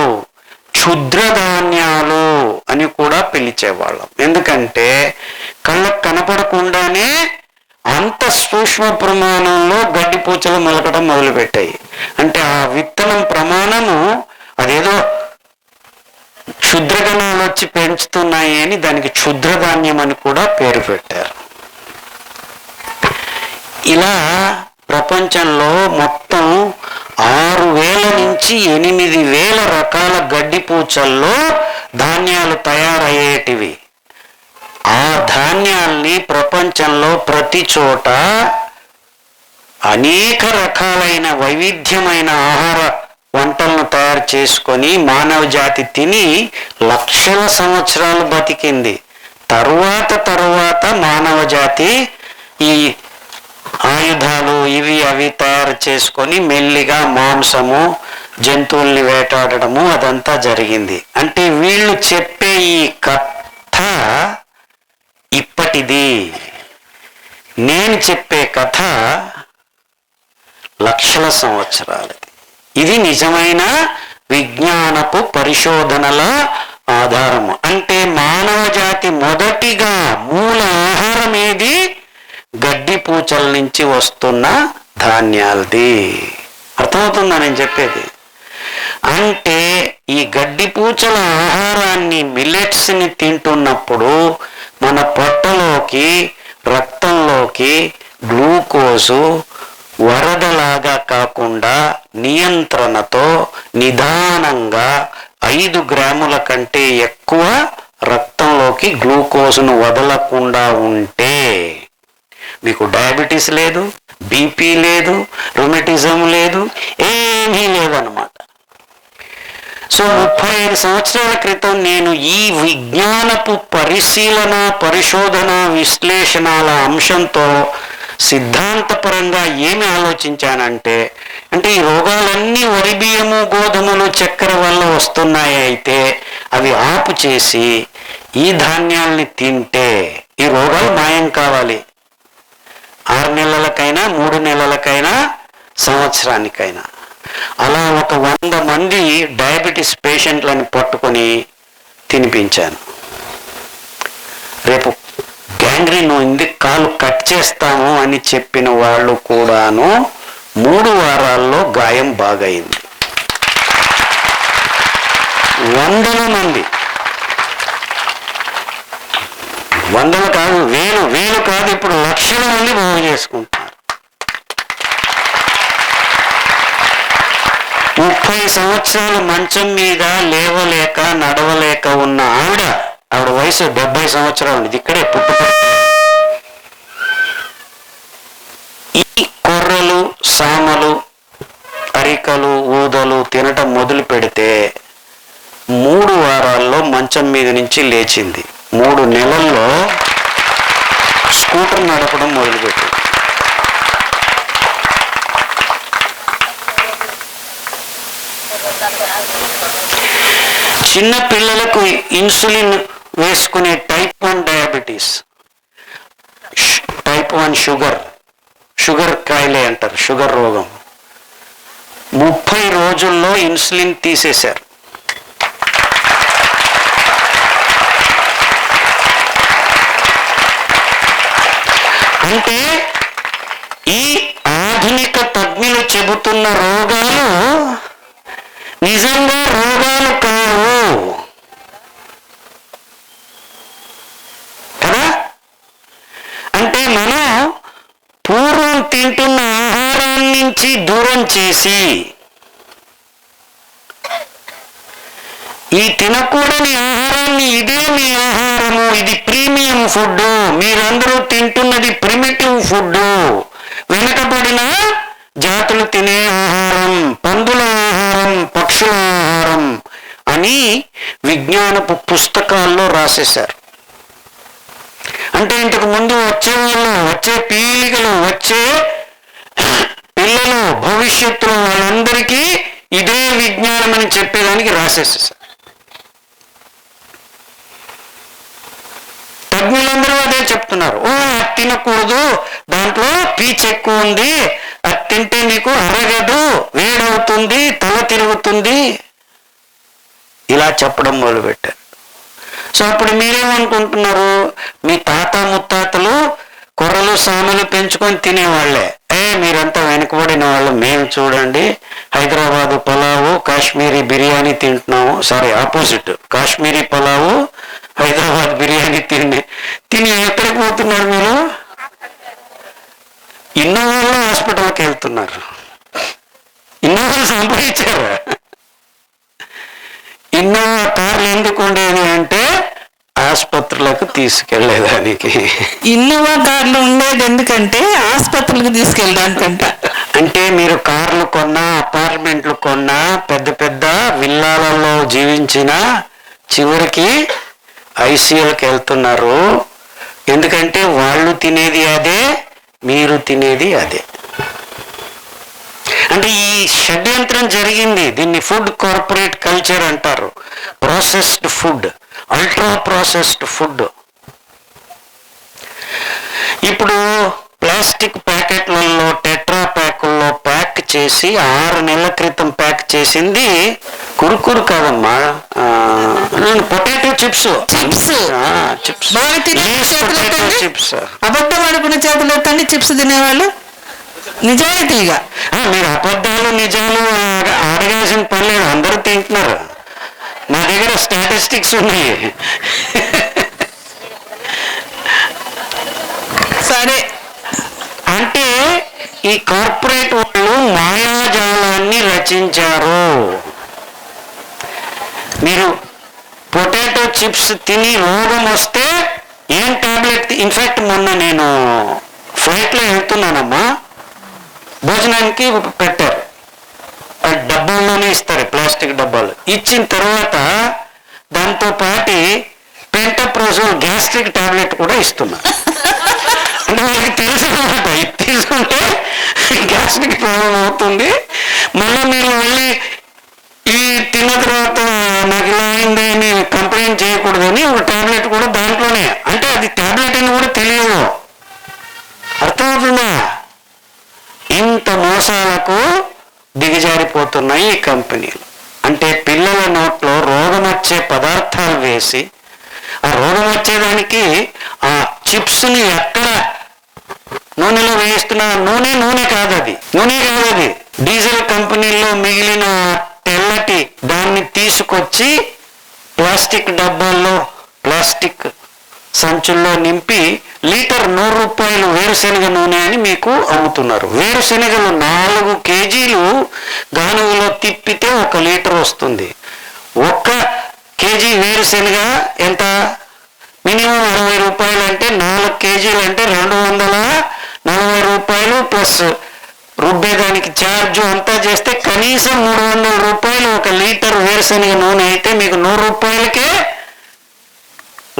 క్షుద్రధాన్యాలు అని కూడా పిలిచేవాళ్ళం. ఎందుకంటే కళ్ళకు కనపడకుండానే అంత సూక్ష్మ ప్రమాణంలో గడ్డి పూచలు మొలకడం మొదలుపెట్టాయి. అంటే ఆ విత్తనం ప్రమాణము అదేదో క్షుద్రగణాలు వచ్చి పెంచుతున్నాయి అని దానికి క్షుద్రధాన్యం అని కూడా పేరు పెట్టారు. ఇలా ప్రపంచంలో మొత్తం 6,000 నుంచి 8,000 రకాల గడ్డి పూచల్లో ధాన్యాలు తయారయ్యేటివి. ఆ ధాన్యాల్ని ప్రపంచంలో ప్రతి చోట అనేక రకాలైన వైవిధ్యమైన ఆహార వంటలను తయారు చేసుకొని మానవ జాతి తిని లక్షల సంవత్సరాలు బతికింది. తరువాత మానవ జాతి ఈ ఆయుధాలు ఇవి అవి తయారు చేసుకొని మెల్లిగా మాంసము, జంతువుల్ని వేటాడటము అదంతా జరిగింది. అంటే వీళ్ళు చెప్పే ఈ కథ ఇప్పటిది. నేను చెప్పే కథ లక్షల సంవత్సరాలది. ఇది నిజమైన విజ్ఞానపు పరిశోధనల ఆధారము. అంటే మానవ జాతి మొదటిగా మూల ఆహారం ఏది? గడ్డి పూచల నుంచి వస్తున్న ధాన్యాలది. అర్థమవుతుందా నేను చెప్పేది? అంటే ఈ గడ్డి పూచల ఆహారాన్ని, మిల్లెట్స్ని తింటున్నప్పుడు మన పొట్టలోకి, రక్తంలోకి రక్తంలోకి గ్లూకోజు వరదలాగా కాకుండా నియంత్రణతో నిదానంగా 5 గ్రాముల కంటే ఎక్కువ రక్తంలోకి గ్లూకోజ్ను వదలకుండా ఉంటే మీకు డయాబెటీస్ లేదు, బీపీ లేదు, రుమటిజం లేదు, ఏమీ లేదన్నమాట. సో 35 సంవత్సరాల క్రితం నేను ఈ విజ్ఞానపు పరిశీలన, పరిశోధన, విశ్లేషణల అంశంతో సిద్ధాంతపరంగా ఏమి ఆలోచించానంటే, ఈ రోగాలన్నీ వరి బియ్యము, గోధుమలు, చక్కెర వల్ల వస్తున్నాయి. అయితే అవి ఆపు చేసి ఈ ధాన్యాల్ని తింటే ఈ రోగాలు మాయం కావాలి. 6 నెలలకైనా, 3 నెలలకైనా, సంవత్సరానికైనా. అలా ఒక 100 మంది డయాబెటీస్ పేషెంట్లను పట్టుకొని తినిపించాను. రేపు గ్యాంగ్రీన్ ఉంది, కాలు కట్ చేస్తాము అని చెప్పిన వాళ్ళు కూడాను 3 వారాల్లో గాయం బాగయింది. 100 మంది, 100 కాదు, వేలు కాదు, ఇప్పుడు లక్షల మంది బాగు చేసుకుంటున్నారు. 30 సంవత్సరాలు మంచం మీద లేవలేక నడవలేక ఉన్న ఆవిడ వయసు 70 సంవత్సరాలు ఉంది, ఇక్కడే ఈ కొర్రలు, సామలు, అరికలు, ఊదలు తినటం మొదలు పెడితే 3 వారాల్లో మంచం మీద నుంచి లేచింది. 3 నెలల్లో స్కూటర్ నడపడం మొదలుపెట్టింది. చిన్న పిల్లలకు ఇన్సులిన్ వేసుకునే టైప్ 1 డయాబెటీస్, టైప్ 1 షుగర్ కాయలే అంటారు, షుగర్ రోగం, 30 రోజుల్లో ఇన్సులిన్ తీసేశారు. అంటే ఈ ఆధునిక తజ్ఞులు చెబుతున్న రోగాలు నిజంగా రోగాలు కావు కదా. అంటే మనం పూర్వం తింటున్న ఆహారాన్ని నుంచి దూరం చేసి ఈ తినకూడని ఆహారాన్ని, ఇదే మీ ఆహారము, ఇది ప్రీమియం ఫుడ్, మీరందరూ తింటున్నది ప్రిమిటివ్ ఫుడ్, వెనకబడిన జాతులు తినే ఆహారం, పందుల ఆహారం, పక్షుల ఆహారం అని విజ్ఞానపు పుస్తకాల్లో రాసేశారు. అంటే ఇంతకు ముందు వచ్చే పీలికలు, వచ్చే పిల్లలు, భవిష్యత్తులో వాళ్ళందరికీ ఇదే విజ్ఞానం అని చెప్పేదానికి రాసేసేసారు. తజ్ఞులందరూ అదే చెప్తున్నారు. అది తినకూడదు, దాంట్లో పీచు ఎక్కువ ఉంది, అది తింటే నీకు అరగదు, వేడవుతుంది, తల తిరుగుతుంది, ఇలా చెప్పడం మొదలుపెట్టారు. సో అప్పుడు మీరేమనుకుంటున్నారు, మీ తాత ముత్తాతలు కొర్రలు, సామలు పెంచుకొని తినేవాళ్లే, మీరంతా వెనుకబడిన వాళ్ళు, మేము చూడండి హైదరాబాదు పలావు, కాశ్మీరీ బిర్యానీ తింటున్నాము. సారీ, ఆపోజిట్, కాశ్మీరీ పలావు, హైదరాబాద్ బిర్యానీ తిని ఎక్కడికి పోతున్నారు మీరు? ఇన్నోవాలో హాస్పిటల్కి వెళ్తున్నారు. ఇన్నోవాలు సంపాదించారు. ఇన్నోవా కార్లు ఎందుకు ఉండేది అంటే ఆసుపత్రులకు తీసుకెళ్లేదానికి. ఇన్నోవా కార్లు ఉండేది ఎందుకంటే ఆసుపత్రులకు తీసుకెళ్ళడానికంట. అంటే మీరు కార్లు కొన్నా, అపార్ట్మెంట్లు కొన్నా, పెద్ద పెద్ద విల్లాలలో జీవించిన చివరికి ఐసీయూలకు వెళ్తున్నారు. ఎందుకంటే వాళ్ళు తినేది అదే, మీరు తినేది అదే. అంటే ఈ షడ్యంత్రం జరిగింది. దీన్ని ఫుడ్ కార్పొరేట్ కల్చర్ అంటారు. Processed food, ultra processed food. ఇప్పుడు ప్లాస్టిక్ ప్యాకెట్లలో, టెట్రా ప్యాకుల్లో ప్యాక్ చేసి 6 నెలల క్రితం ప్యాక్ చేసింది కురుకురు కాదమ్మా, పొటాటో చిప్స్. అబద్ధం ఆడుకున్న చేతులు ఎత్తండి చిప్స్ తినేవాళ్ళు. నిజాయితీగా మీరు అబద్ధాలు నిజాలు అడగాల్సిన పని లేదు, అందరూ తింటున్నారు. నా దగ్గర స్టాటిస్టిక్స్ ఉన్నాయి. సరే, ఈ కార్పొరేట్ వాళ్ళు మాయాజాలాన్ని రచించారు. మీరు పొటాటో చిప్స్ తిని రోగం వస్తే ఏం టాబ్లెట్, ఇన్ఫాక్ట్ మొన్న నేను ఫ్లైట్లో వెళ్తున్నానమ్మా, భోజనానికి పెట్టారు, డబ్బాల్లోనే ఇస్తారు, ప్లాస్టిక్ డబ్బాలు. ఇచ్చిన తర్వాత దాంతో పాటు పెంటప్రోజోల్ గ్యాస్ట్రిక్ టాబ్లెట్ కూడా ఇస్తున్నారు. అంటే మీకు తెలుసు అనమాట, ఇది తీసుకుంటే గ్యాస్ట్రిక్ ప్రాబ్లం అవుతుంది. మళ్ళీ మీరు వెళ్ళి ఇవి తిన్న తర్వాత నాకు ఇలా అయింది అని కంప్లైంట్ చేయకూడదని ఒక టాబ్లెట్ కూడా దాంట్లోనే, అంటే అది టాబ్లెట్ అని కూడా తెలియదు. అర్థమవుతుందా? ఇంత మోసాలకు దిగజారిపోతున్నాయి ఈ కంపెనీలు. అంటే పిల్లల నోట్లో రోగం వచ్చే పదార్థాలు వేసి, ఆ రోగం వచ్చేదానికి ఆ చిప్స్ని ఎక్కడ నూనెలో వేయిస్తున్నా, నూనె కాదు అది, డీజిల్ కంపెనీల్లో మిగిలిన తెల్లటి దాన్ని తీసుకొచ్చి ప్లాస్టిక్ డబ్బాల్లో, ప్లాస్టిక్ సంచుల్లో నింపి లీటర్ 100 రూపాయలు వేరుశెనగ నూనె అని మీకు అమ్ముతున్నారు. వేరుశెనగలు 4 కేజీలు గానుగలో తిప్పితే 1 లీటర్ వస్తుంది. 1 కేజీ వేరుశెనగ ఎంత? మినిమం 60 రూపాయలు, అంటే 4 కేజీలు అంటే 240 రూపాయలు ప్లస్ రుబ్బేదానికి ఛార్జ్ అంతా చేస్తే కనీసం 300 రూపాయలు 1 లీటర్ వేరుశెనగ నూనె అయితే మీకు 100 రూపాయలకే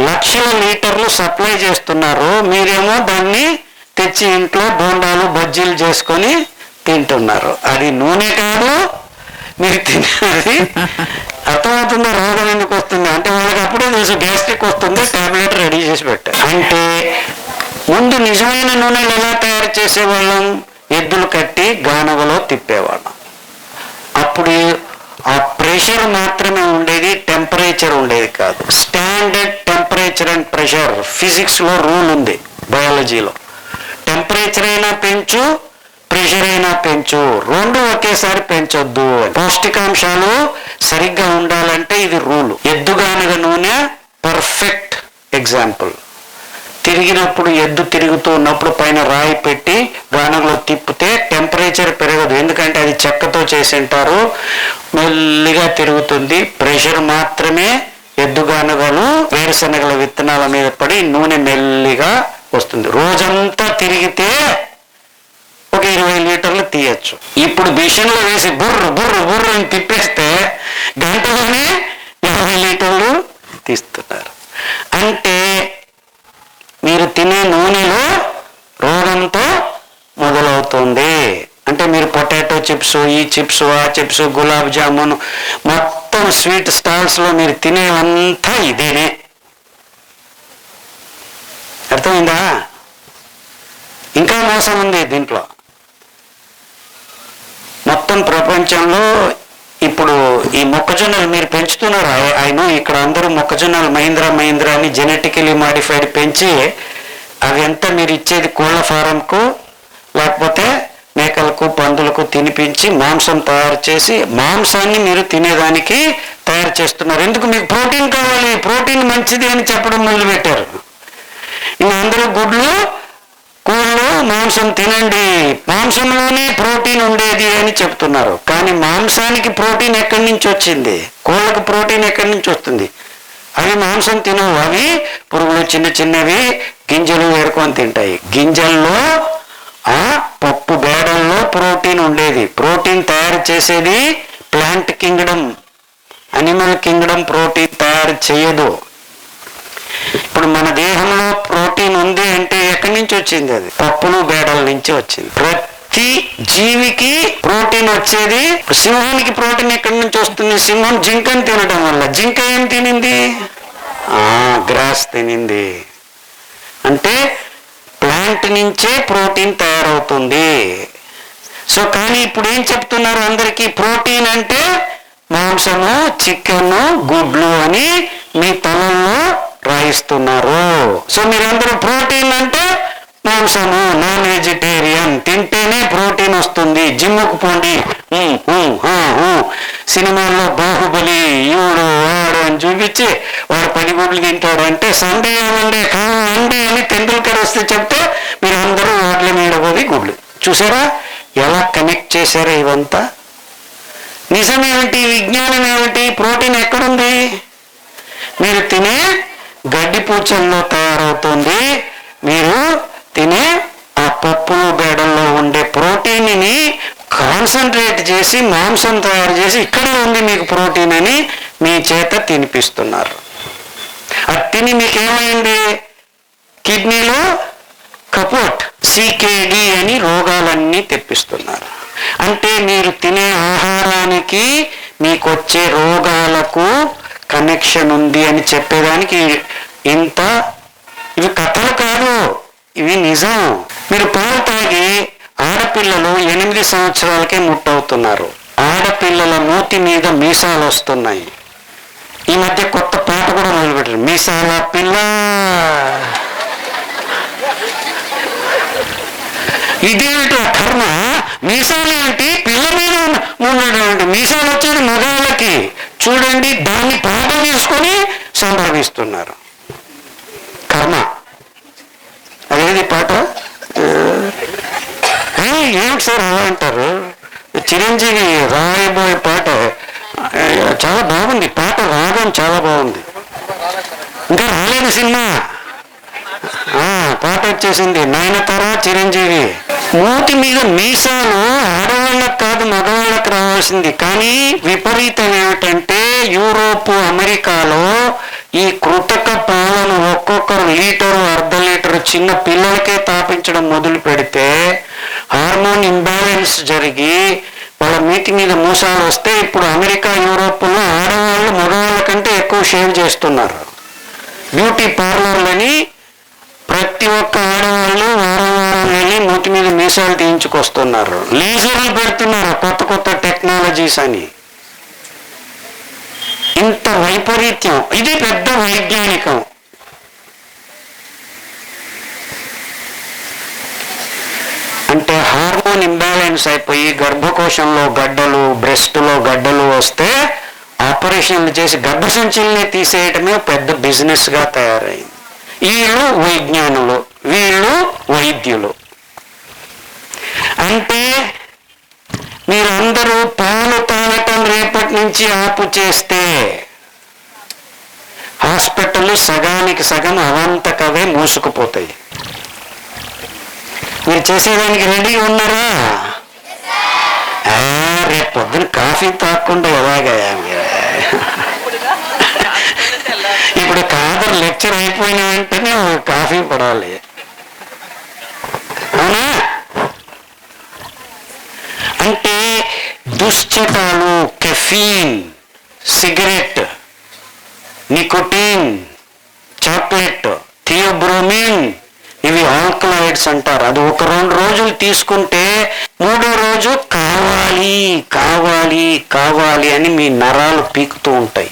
లక్షల లీటర్లు సప్లై చేస్తున్నారు. మీరేమో దాన్ని తెచ్చి ఇంట్లో బోండాలు బజ్జీలు చేసుకొని తింటున్నారు. అది నూనె కాదు, మీరు తినేది. అర్థమవుతుందో రోగం ఎందుకు వస్తుంది అంటే వాళ్ళకి అప్పుడే తెలుసు గ్యాస్ట్రిక్ వస్తుంది, టాబ్లెట్ రెడీ చేసి పెట్టారు. అంటే ముందు నిజమైన నూనెలు ఎలా తయారు చేసేవాళ్ళం? ఎద్దులు కట్టి గానుగలో తిప్పేవాళ్ళం. అప్పుడు ఆ ప్రెషర్ మాత్రమే ఉండేది, టెంపరేచర్ ఉండేది కాదు. స్టాండర్డ్ టెంపరేచర్ అండ్ ప్రెషర్ ఫిజిక్స్లో రూల్ ఉంది, బయాలజీలో. టెంపరేచర్ అయినా పెంచు, ప్రెషర్ అయినా పెంచు, 2 ఒకేసారి పెంచొద్దు. పౌష్టికాంశాలు సరిగ్గా ఉండాలంటే ఇది రూలు. ఎద్దుగానుగ నూనె పర్ఫెక్ట్ ఎగ్జాంపుల్. తిరిగినప్పుడు ఎద్దు తిరుగుతూ ఉన్నప్పుడు పైన రాయి పెట్టి గానుగలో తిప్పితే టెంపరేచర్ పెరగదు, ఎందుకంటే అది చెక్కతో చేసి ఉంటారు, మెల్లిగా తిరుగుతుంది. ప్రెషర్ మాత్రమే ఎద్దుగానుగలు వేరుశనగల విత్తనాల మీద పడి నూనె మెల్లిగా వస్తుంది. రోజంతా తిరిగితే ఒక 20 లీటర్లు తీయచ్చు. ఇప్పుడు మిషన్లో వేసి బుర్ర బుర్ర బుర్ర అని తిప్పేస్తే గంటలోనే 20 లీటర్లు తీస్తున్నారు. అంటే మీరు తినే నూనెలో రోగంతో మొదలవుతుంది. అంటే మీరు పొటాటో చిప్స్, ఈ చిప్స్, ఆ చిప్స్, గులాబ్ జామున్, మొత్తం స్వీట్ స్టాల్స్లో మీరు తినేవంతా ఇదేనే. అర్థమైందా? ఇంకా మోసం ఉంది దీంట్లో. మొత్తం ప్రపంచంలో ఇప్పుడు ఈ మొక్కజొన్నలు మీరు పెంచుతున్నారు. ఆయన ఇక్కడ అందరూ మొక్కజొన్నలు మహీంద్రా అని జెనెటికలీ మాడిఫైడ్ పెంచి అవి ఎంత మీరు ఇచ్చేది కోళ్ళ ఫారంకు లేకపోతే మేకలకు పందులకు తినిపించి మాంసం తయారు చేసి మాంసాన్ని మీరు తినేదానికి తయారు చేస్తున్నారు. ఎందుకు? మీకు ప్రోటీన్ కావాలి, ప్రోటీన్ మంచిది అని చెప్పడం మొదలుపెట్టారు. ఇంకా అందరూ గుడ్లు, కోళ్ళు, మాంసం తినండి, మాంసంలోనే ప్రోటీన్ ఉండేది అని చెప్తున్నారు. కానీ మాంసానికి ప్రోటీన్ ఎక్కడి నుంచి వచ్చింది? కోళ్ళకు ప్రోటీన్ ఎక్కడి నుంచి వస్తుంది? అవి మాంసం తినవు, అవి పురుగులు చిన్న చిన్నవి గింజలు ఏరుకొని తింటాయి. గింజల్లో ఆ పప్పు బేడల్లో ప్రోటీన్ ఉండేది. ప్రోటీన్ తయారు చేసేది plant Kingdom, animal Kingdom protein తయారు చేయదు. ఇప్పుడు మన దేహంలో ప్రోటీన్ ఉంది అంటే ఎక్కడి నుంచి వచ్చింది? అది పప్పులు బేడల నుంచి వచ్చింది. ప్రతి జీవికి ప్రోటీన్ వచ్చేది. సింహానికి ప్రోటీన్ ఎక్కడి నుంచి వస్తుంది? సింహం జింకని తినడం వల్ల. జింక ఏం తినింది? గ్రాస్ తినింది. అంటే ప్లాంట్ నుంచే ప్రోటీన్ తయారవుతుంది. సో కానీ ఇప్పుడు ఏం చెప్తున్నారు అందరికీ? ప్రోటీన్ అంటే మాంసము, చికెన్, గుడ్లు అని మీ తలల్లో రాయిస్తున్నారు. సో మీరందరూ ప్రోటీన్ అంటే మాంసము, నాన్ వెజిటేరియన్ తింటేనే ప్రోటీన్ వస్తుంది, జిమ్ముకు పోండి. సినిమాల్లో బాహుబలి ఈవుడు వాడు అని చూపించి వాడు 10 గుడ్లు తింటాడు అంటే సండే ఏమండి కావండి అని టెండూల్కర్ వస్తే చెప్తే మీరు అందరూ వాటిల మీద పోయి గుడ్లు చూసారా ఎలా కనెక్ట్ చేశారో ఇవంతా? నిజమేమిటి, విజ్ఞానం ఏమిటి? ప్రోటీన్ ఎక్కడుంది? మీరు తినే గడ్డి పూచల్లో తయారవుతుంది. మీరు తినే ఆ పప్పులు బేడల్లో ఉండే ప్రోటీన్ని కాన్సన్ట్రేట్ చేసి మాంసం తయారు చేసి ఇక్కడే ఉంది మీకు ప్రోటీన్ అని మీ చేత తినిపిస్తున్నారు. అది తిని మీకేమైంది? కిడ్నీలో కపోట్, CKD అని రోగాలన్నీ తెప్పిస్తున్నారు. అంటే మీరు తినే ఆహారానికి మీకు వచ్చే రోగాలకు కనెక్షన్ ఉంది అని చెప్పేదానికి ఇంత. ఇవి కథలు కాదు, ఇవి నిజం. మీరు పాలు తాగి ఆడపిల్లలు 8 సంవత్సరాలకే ముట్టవుతున్నారు. ఆడపిల్లల మూతి మీద మీసాలు వస్తున్నాయి. ఈ మధ్య కొత్త పాట కూడా మొదలుపెట్టారు, మీసాల పిల్ల. ఇదేమిటి కర్మ? మీసాలు ఏంటి? పిల్ల మీద ఉన్నటువంటి మీసాలు వచ్చేది మగవాళ్ళకి. చూడండి, దాన్ని పాట తీసుకొని సంభవిస్తున్నారు. కర్మ. అదేది పాట? ఏమిటి సార్ అలా అంటారు? చిరంజీవి రాయబోయే పాట చాలా బాగుంది. పాట రాగం చాలా బాగుంది. ఇంకా రాలేదు సినిమా, పాట వచ్చేసింది. నయనతార, చిరంజీవి. మూతి మీద మీసాలు ఆడవాళ్ళకు కాదు మగవాళ్ళకు రావాల్సింది. కానీ విపరీతం ఏమిటంటే యూరోప్, అమెరికాలో ఈ కృతక పాలను ఒక్కొక్కరు లీటరు, అర్ధ లీటరు చిన్న పిల్లలకే తాపించడం మొదలు పెడితే హార్మోన్ ఇంబ్యాలెన్స్ జరిగి వాళ్ళ మీటి మీద మూసాలు వస్తే ఇప్పుడు అమెరికా, యూరోప్లో ఆడవాళ్ళు మగవాళ్ళ కంటే ఎక్కువ షేవ్ చేస్తున్నారు. బ్యూటీ పార్లర్లని ప్రతి ఒక్క ఆడవాళ్ళు వారం వెళ్ళి మూతి మీద మీసాలు తీయించుకొస్తున్నారు. లేజర్లు పెడుతున్నారు, కొత్త కొత్త టెక్నాలజీస్ అని. ఇంత వైపరీత్యం, ఇది పెద్ద వైజ్ఞానికం. అంటే హార్మోన్ ఇంబ్యాలెన్స్ అయిపోయి గర్భకోశంలో గడ్డలు, బ్రెస్ట్లో గడ్డలు వస్తే ఆపరేషన్లు చేసి గర్భసంచుల్ని తీసేయటమే పెద్ద బిజినెస్గా తయారైంది. వీళ్ళు వైజ్ఞానులు, వీళ్ళు వైద్యులు. అంటే మీరందరూ పాలు తాగటం రేపటి నుంచి ఆపు చేస్తే హాస్పిటల్ సగానికి సగం అవంతకవే మూసుకుపోతాయి. మీరు చేసేదానికి రెడీ ఉన్నారా? రేపు పొద్దున కాఫీ తాగకుండా ఎలాగయా మీరు? ఇప్పుడు కాదర్ లెక్చర్ అయిపోయిన వెంటనే కాఫీ పడాలి, అవునా? అంటే దుశ్చటాలు, caffeine, cigarette, nicotine, chocolate, theobromine, ఇవి ఆల్కలాయిడ్స్ అంటారు. అది ఒక 2 రోజులు తీసుకుంటే 3వ రోజు కావాలి కావాలి కావాలి అని మీ నరాలు పీకుతూ ఉంటాయి.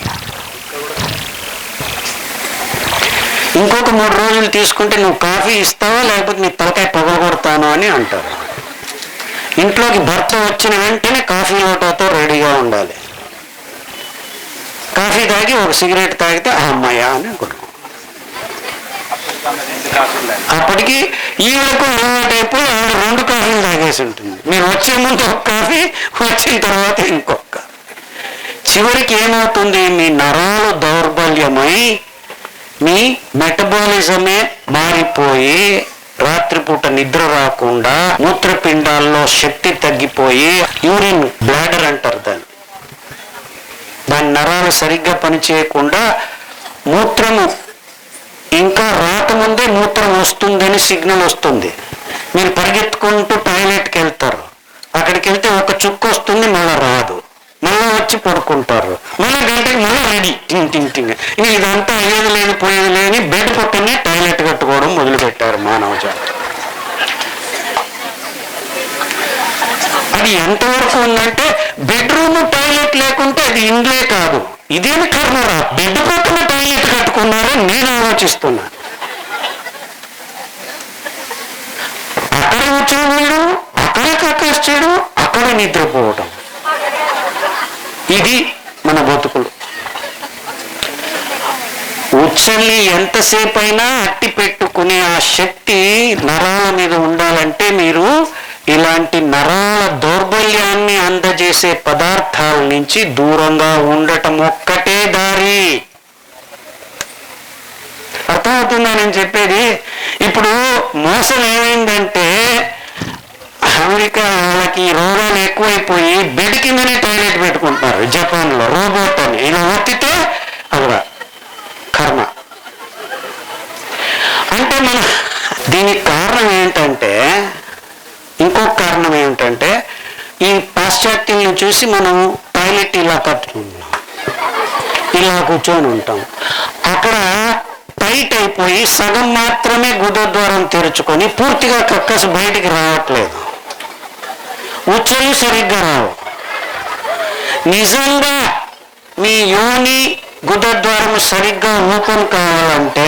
ఇంకొక 3 రోజులు తీసుకుంటే నువ్వు కాఫీ ఇస్తావా లేకపోతే నీ తలకాయ పగలగొడతాను అని అంటారు. ఇంట్లోకి భర్త వచ్చిన వెంటనే కాఫీ లోటాతో రెడీగా ఉండాలి. కాఫీ తాగి ఒక సిగరెట్ తాగితే అమ్మాయ అని అనుకుంటాం. అప్పటికి ఈవిడకు అలవాటైపోయి ఆవిడ 2 కాఫీలు తాగేసి ఉంటుంది. మీరు వచ్చే ముందు ఒక కాఫీ, వచ్చిన తర్వాత ఇంకొక. చివరికి ఏమవుతుంది? మీ నరాలు దౌర్బల్యమై మీ మెటబాలిజమే మారిపోయి రాత్రిపూట నిద్ర రాకుండా మూత్రపిండాల్లో శక్తి తగ్గిపోయి యూరిన్ బ్లాడర్ అంటారు దాని నరాలు సరిగ్గా పనిచేయకుండా మూత్రము ఇంకా రాకముందే మూత్రం వస్తుందని సిగ్నల్ వస్తుంది. మీరు పరిగెత్తుకుంటూ టాయిలెట్కి వెళ్తారు, అక్కడికి వెళ్తే ఒక చుక్క వస్తుంది, మళ్ళీ రాదు, మళ్ళీ వచ్చి పడుకుంటారు, మళ్ళీ గంటకి మళ్ళీ రెడీ టింగ్. ఇదంతా అయ్యేది లేదు పోయేది లేని బెడ్ పక్కనే టాయిలెట్ కట్టుకోవడం మొదలుపెట్టారు మానవ జాతి. అది ఎంతవరకు ఉందంటే బెడ్రూమ్ టాయిలెట్ లేకుంటే అది ఇండ్లే కాదు. ఇదేమి కర్మరా, బెడ్ పక్కన టాయిలెట్ కట్టుకున్నారని నేను ఆలోచిస్తున్నా. అక్కడ కూర్చోవడం, అక్కడ కక్కాస్ చేయడం, అక్కడ నిద్రపోవడం, ఇది మన బతుకులు. ఉచ్చల్ని ఎంతసేపు అయినా అట్టి పెట్టుకునే ఆ శక్తి నరాల మీద ఉండాలంటే మీరు ఇలాంటి నరాల దౌర్బల్యాన్ని అందజేసే పదార్థాల నుంచి దూరంగా ఉండటం ఒక్కటే దారి. అర్థమవుతుందా నేను చెప్పేది? ఇప్పుడు మోసం ఏమైందంటే అమెరికా వాళ్ళకి రోగాలు ఎక్కువైపోయి బెడ్ కిందనే టాయిలెట్ పెట్టుకుంటున్నారు. జపాన్లో రోబోట్ అని ఇలా ఒత్తితే అలా కర్మ. అంటే దీనికి కారణం ఏంటంటే, ఇంకొక కారణం ఏంటంటే ఈ పాశ్చాత్యులను చూసి మనం టాయిలెట్ ఇలా కట్టుకుంటున్నాం, ఇలా కూర్చొని ఉంటాం. అక్కడ టైట్ అయిపోయి సగం మాత్రమే గుదద్వారం తెరుచుకొని పూర్తిగా కక్కసు బయటికి రావట్లేదు, ఉచ్చలు సరిగ్గా రావు. నిజంగా మీ యోని గుదద్వారం సరిగ్గా ఓపెన్ కావాలంటే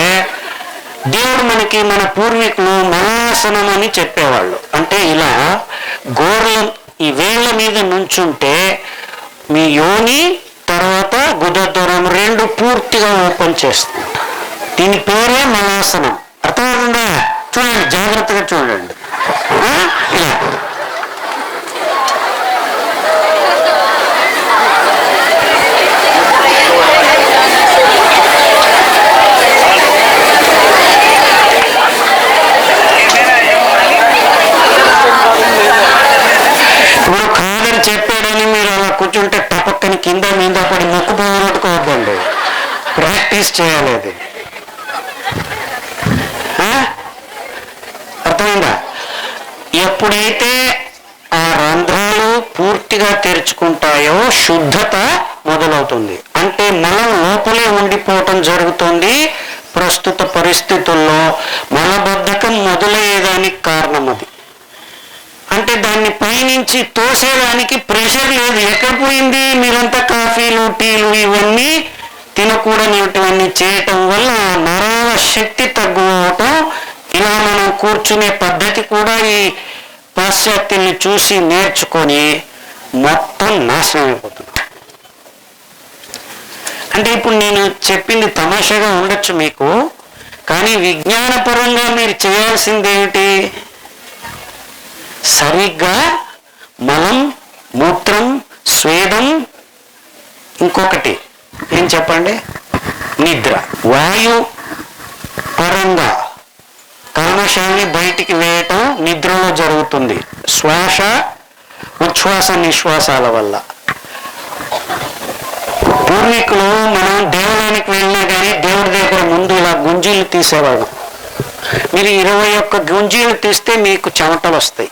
దేవుడు మనకి, మన పూర్వీకులు మలాసనం అని చెప్పేవాళ్ళు. అంటే ఇలా గోర్ల ఈ వేళ్ల మీద నుంచుంటే మీ యోని తర్వాత గుదద్వారం రెండు పూర్తిగా ఓపెన్ చేస్తుంది. దీని పేరే మలాసనం. అర్థమవుతుందా? చూడండి, జాగ్రత్తగా చూడండి. ఇలా ఇప్పుడు కాదని చెప్పాడని మీరు అలా కూర్చుంటే టపక్కని కింద మీద పడి ముక్కు పోగొట్టుకోవద్దండి. ప్రాక్టీస్ చేయాలి అది. అర్థమైందా? ఎప్పుడైతే ఆ రంధ్రాలు పూర్తిగా తెరుచుకుంటాయో శుద్ధత మొదలవుతుంది. అంటే మలం లోపలే ఉండిపోవటం జరుగుతుంది. ప్రస్తుత పరిస్థితుల్లో మలబద్ధకం మొదలయ్యేదానికి కారణం అది. అంటే దాన్ని పైనుంచి తోసేదానికి ప్రెషర్ లేదు. ఎక్కడ పోయింది? మీరంతా కాఫీలు టీలు ఇవన్నీ తినకూడనివన్నీ చేయటం వల్ల నరాల శక్తి తగ్గువటం. ఇలా మనం కూర్చునే పద్ధతి కూడా ఈ పాశ్చాత్యుల్ని చూసి నేర్చుకొని మొత్తం నాశనం అయిపోతున్నాం. అంటే ఇప్పుడు నేను చెప్పింది తమాషాగా ఉండొచ్చు మీకు, కానీ విజ్ఞానపరంగా మీరు చేయాల్సింది ఏమిటి? సరిగ్గా మలం, మూత్రం, స్వేదం, ఇంకొకటి ఏం చెప్పండి, నిద్ర, వాయు పరంగా కల్మషాన్ని బయటికి వేయటం నిద్రలో జరుగుతుంది. శ్వాస, ఉచ్ఛ్వాస నిశ్వాసాల వల్ల. పూర్వీకులు మనం దేవాలయానికి వెళ్ళినా కానీ దేవుడి దగ్గర ముందు ఇలా గుంజీలు తీసేవాడు. మీరు 21 గుంజీలు తీస్తే మీకు చెమటలు వస్తాయి.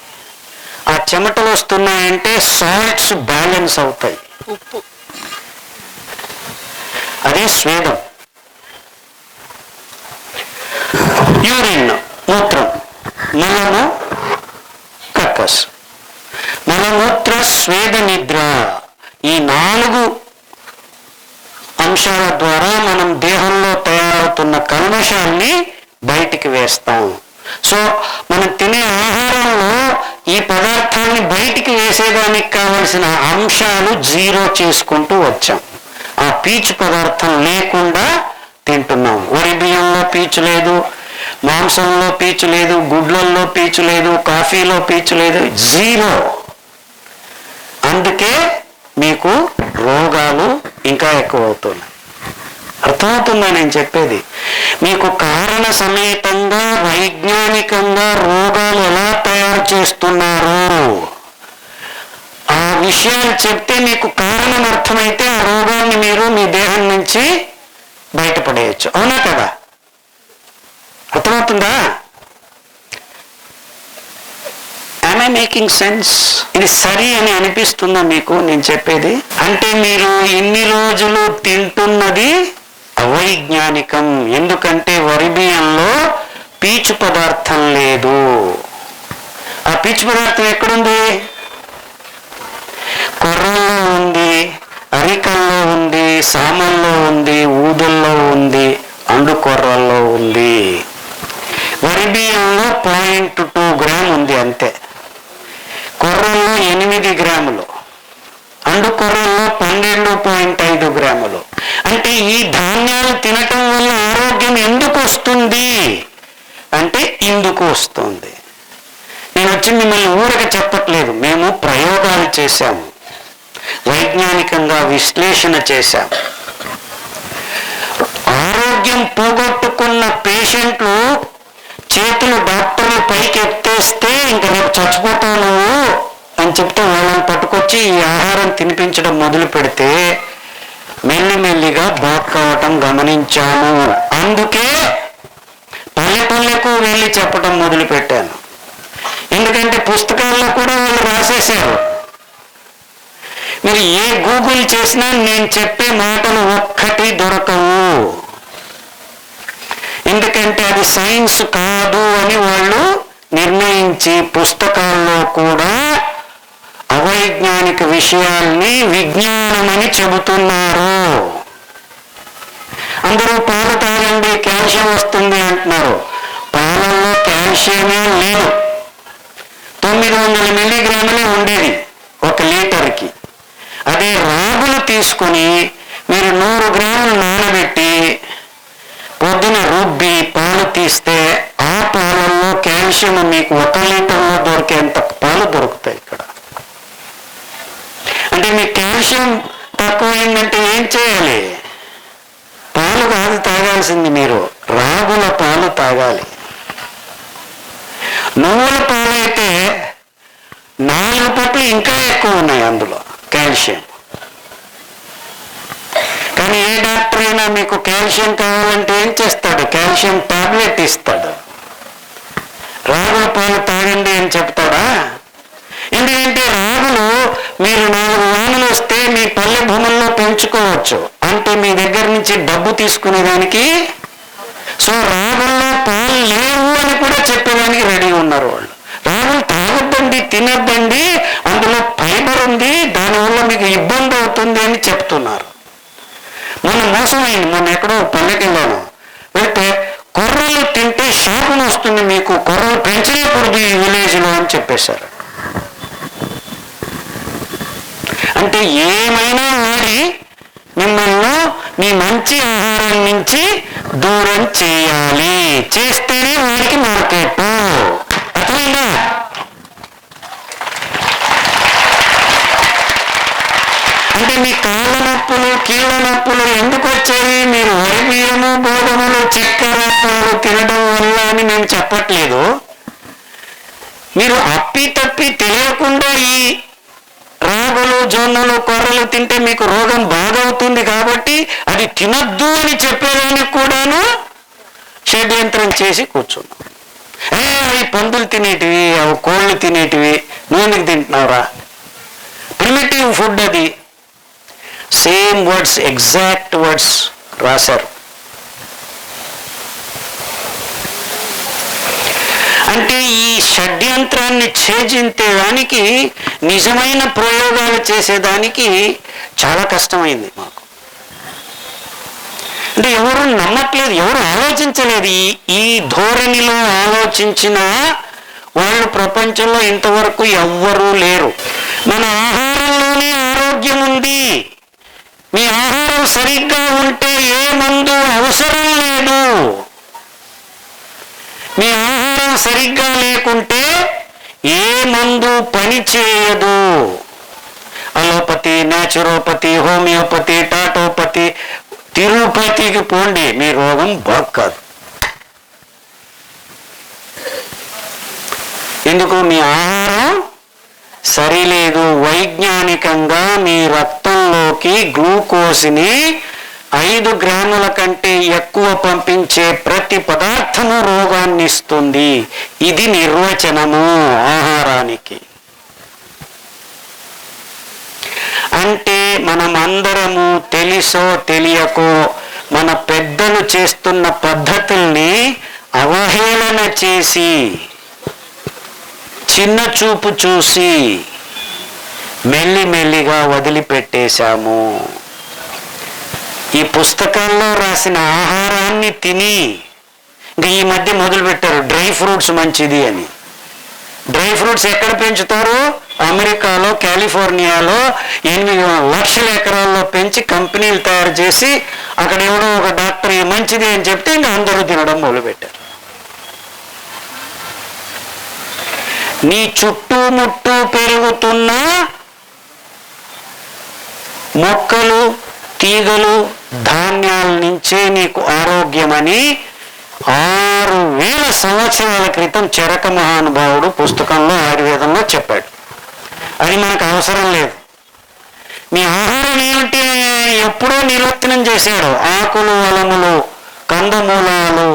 ఆ చెమటలు వస్తున్నాయంటే సాల్ట్స్ బ్యాలెన్స్ అవుతాయి. ఉప్పు, అదే స్వేదం. యూరిన్ మూత్రం, మలము కక్కస్. మలమూత్ర స్వేద నిద్ర, ఈ 4 అంశాల ద్వారా మనం దేహంలో తయారవుతున్న కల్మషాన్ని బయటికి వేస్తాం. సో మనం తినే ఆహారంలో ఈ పదార్థాన్ని బయటికి వేసేదానికి కావలసిన అంశాలు 0 చేసుకుంటూ వచ్చాం. ఆ పీచు పదార్థం లేకుండా తింటున్నాం. వరి బియ్యంలో పీచు లేదు, మాంసంలో పీచు లేదు, గుడ్లల్లో పీచు లేదు, కాఫీలో పీచు లేదు, 0. అందుకే మీకు రోగాలు ఇంకా ఎక్కువ అవుతున్నాయి. అర్థమవుతుందా నేను చెప్పేది? మీకు కారణ సమేతంగా వైజ్ఞానికంగా రోగాలు ఎలా తయారు చేస్తున్నారు ఆ విషయాలు చెప్తే మీకు కారణం అర్థమైతే ఆ రోగాన్ని మీరు మీ దేహం నుంచి బయటపడేయచ్చు. అవునా కదా? అర్థమవుతుందా? am I making sense? ఇది సరి అని అనిపిస్తుందా మీకు నేను చెప్పేది? అంటే మీరు ఇన్ని రోజులు తింటున్నది అవైజ్ఞానికం. ఎందుకంటే వరి బియ్యంలో పీచు పదార్థం లేదు. ఆ పీచు పదార్థం ఎక్కడుంది? కొర్రల్లో ఉంది, అరికల్లో ఉంది, సామల్లో ఉంది, ఊదల్లో ఉంది, అండు కొర్రల్లో ఉంది. వరి బియ్యంలో 0.2 గ్రామ్ ఉంది అంతే. కొర్రల్లో 8 గ్రాములు, అండు కొర్రల్లో 12.5 గ్రాములు. అంటే ఈ ధాన్యాలు తినటం వల్ల ఆరోగ్యం ఎందుకు వస్తుంది అంటే ఇందుకు వస్తుంది. నేను వచ్చి మిమ్మల్ని ఊరక చెప్పట్లేదు, మేము ప్రయోగాలు చేశాము, వైజ్ఞానికంగా విశ్లేషణ చేశాం. ఆరోగ్యం పోగొట్టుకున్న పేషెంట్లు చేతులు డాక్టర్లు పైకి ఎత్తేస్తే ఇంక రేపు చచ్చిపోతావు నువ్వు అని చెప్తే వాళ్ళని పట్టుకొచ్చి ఈ ఆహారం తినిపించడం మొదలు పెడితే మెల్లిమెల్లిగా బాగు కావటం గమనించాము. అందుకే పల్లెటూళ్ళకు వెళ్ళి చెప్పడం మొదలు పెట్టాను. ఎందుకంటే పుస్తకాల్లో కూడా వాళ్ళు రాసేశారు. మీరు ఏ గూగుల్ చేసినా నేను చెప్పే మాటలు ఒక్కటి దొరకవు, ఎందుకంటే అది సైన్స్ కాదు అని వాళ్ళు నిర్ణయించి పుస్తకాల్లో కూడా అవైజ్ఞానిక విషయాల్ని విజ్ఞానమని చెబుతున్నారు. అందరూ పాలు తాగండి కాల్షియం వస్తుంది అంటున్నారు. పాలల్లో కాల్షియమే లేదు. 900 మిల్లీగ్రాములే ఉండేది 1 లీటర్కి. అదే రాగులు తీసుకొని మీరు 100 గ్రాములు నానబెట్టి పొద్దున రుబ్బి పాలు తీస్తే ఆ పాలల్లో కాల్షియం మీకు 1 లీటర్లో దొరికేంత పాలు దొరుకుతాయి ఇక్కడ. అంటే మీకు కాల్షియం తక్కువైందంటే ఏం చేయాలి? పాలు కాదు తాగాల్సింది, మీరు రాగుల పాలు తాగాలి. నువ్వుల పాలు అయితే 4 పట్లు ఇంకా ఎక్కువ ఉన్నాయి అందులో కాల్షియం. కానీ ఏ డాక్టర్ అయినా మీకు కాల్షియం కావాలంటే ఏం చేస్తాడు? కాల్షియం టాబ్లెట్ ఇస్తాడు. రాగుల పాలు తాగండి అని చెప్తాడా? ఎందుకంటే రాగులు మీరు 4 వానలు వస్తే మీ పల్లె భూముల్లో పెంచుకోవచ్చు, అంటే మీ దగ్గర నుంచి డబ్బు తీసుకునేదానికి. సో రాగుల్లో పాలు లేవు అని కూడా చెప్పేదానికి రెడీ ఉన్నారు వాళ్ళు. రాగులు తాగొద్దండి, తినొద్దండి, అందులో ఫైబర్ ఉంది, దానివల్ల మీకు ఇబ్బంది అవుతుంది అని చెప్తున్నారు. మొన్న మోసమైంది. మొన్న ఎక్కడో పల్లెకి వెళ్ళాను, వెళ్తే కొర్రలు తింటే శాపం వస్తుంది, మీకు కొర్రలు పెంచలేకూడదు ఈ విలేజ్లో అని చెప్పేశారు. అంటే ఏమైనా వాడి మిమ్మల్ని మీ మంచి ఆహారం నుంచి దూరం చేయాలి, చేస్తేనే వాడికి మార్కెట్. అర్థమైందా? అంటే మీ కాళ్ళ నొప్పులు కీళ్ళ నొప్పులు ఎందుకు వచ్చాయి? మీరు వరి బియ్యము గోధుమలు చక్కెర పాలు తినడం వల్ల అని నేను చెప్పట్లేదు. మీరు అప్పి తప్పి తెలియకుండా ఈ రాగులు జొన్నలు కొర్రలు తింటే మీకు రోగం బాగవుతుంది కాబట్టి అది తినొద్దు అని చెప్పేదానికి కూడాను షడ్యంత్రం చేసి కూర్చున్నాం. అవి పందులు తినేటివి, అవి కోళ్ళు తినేటివి, నువ్వెందుకు తింటున్నావురా? ప్రిమిటివ్ ఫుడ్ అది. సేమ్ వర్డ్స్, ఎగ్జాక్ట్ వర్డ్స్ రాశారు. అంటే ఈ షడ్యంత్రాన్ని ఛేదించేదానికి, నిజమైన ప్రయోగాలు చేసేదానికి చాలా కష్టమైంది మాకు. అంటే ఎవరు నమ్మట్లేదు, ఎవరు ఆలోచించలేదు. ఈ ధోరణిలో ఆలోచించిన వాళ్ళు ప్రపంచంలో ఇంతవరకు ఎవ్వరూ లేరు. మన ఆహారంలోనే ఆరోగ్యం ఉంది. మీ ఆహారం సరిగ్గా ఉంటే ఏ మందు అవసరం లేదు. మీ ఆహారం సరిగ్గా లేకుంటే ఏ మందు పని చేయదు. అలోపతి, న్యాచురోపతి, హోమియోపతి, టాటోపతి, తిరుపతికి పోండి, మీ రోగం బాగు కాదు. ఎందుకు? మీ ఆహారం సరిలేదు. వైజ్ఞానికంగా మీ రక్తంలోకి గ్లూకోజ్ని 5 గ్రాముల కంటే ఎక్కువ పంపించే ప్రతి పదార్థము రోగాన్ని ఇస్తుంది. ఇది నిర్వచనము ఆహారానికి. అంటే మనం అందరము తెలిసో తెలియకో మన పెద్దలు చేస్తున్న పద్ధతుల్ని అవహేళన చేసి, చిన్న చూపు చూసి మెల్లిమెల్లిగా వదిలిపెట్టేశాము. ఈ పుస్తకాల్లో రాసిన ఆహారాన్ని తిని ఇంకా ఈ మధ్య మొదలుపెట్టారు డ్రై ఫ్రూట్స్ మంచిది అని. డ్రై ఫ్రూట్స్ ఎక్కడ పెంచుతారు? అమెరికాలో, కాలిఫోర్నియాలో 8 లక్షల ఎకరాల్లో పెంచి కంపెనీలు తయారు చేసి అక్కడ ఎవడో ఒక డాక్టర్ ఇది మంచిది అని చెప్తే ఇంకా అందరూ తినడం మొదలుపెట్టారు. నీ చుట్టుముట్టు పెరుగుతున్న మొక్కలు, తీగలు, ధాన్యాల నుంచే నీకు ఆరోగ్యమని 6000 సంవత్సరాల క్రితం చరక మహానుభావుడు పుస్తకంలో ఆయుర్వేదంలో చెప్పాడు. అది మనకు అవసరం లేదు. మీ ఆహారం ఏమిటి? ఎప్పుడో నిరూపణం చేశాడు. ఆకులు, అలములు, కందమూలాలు,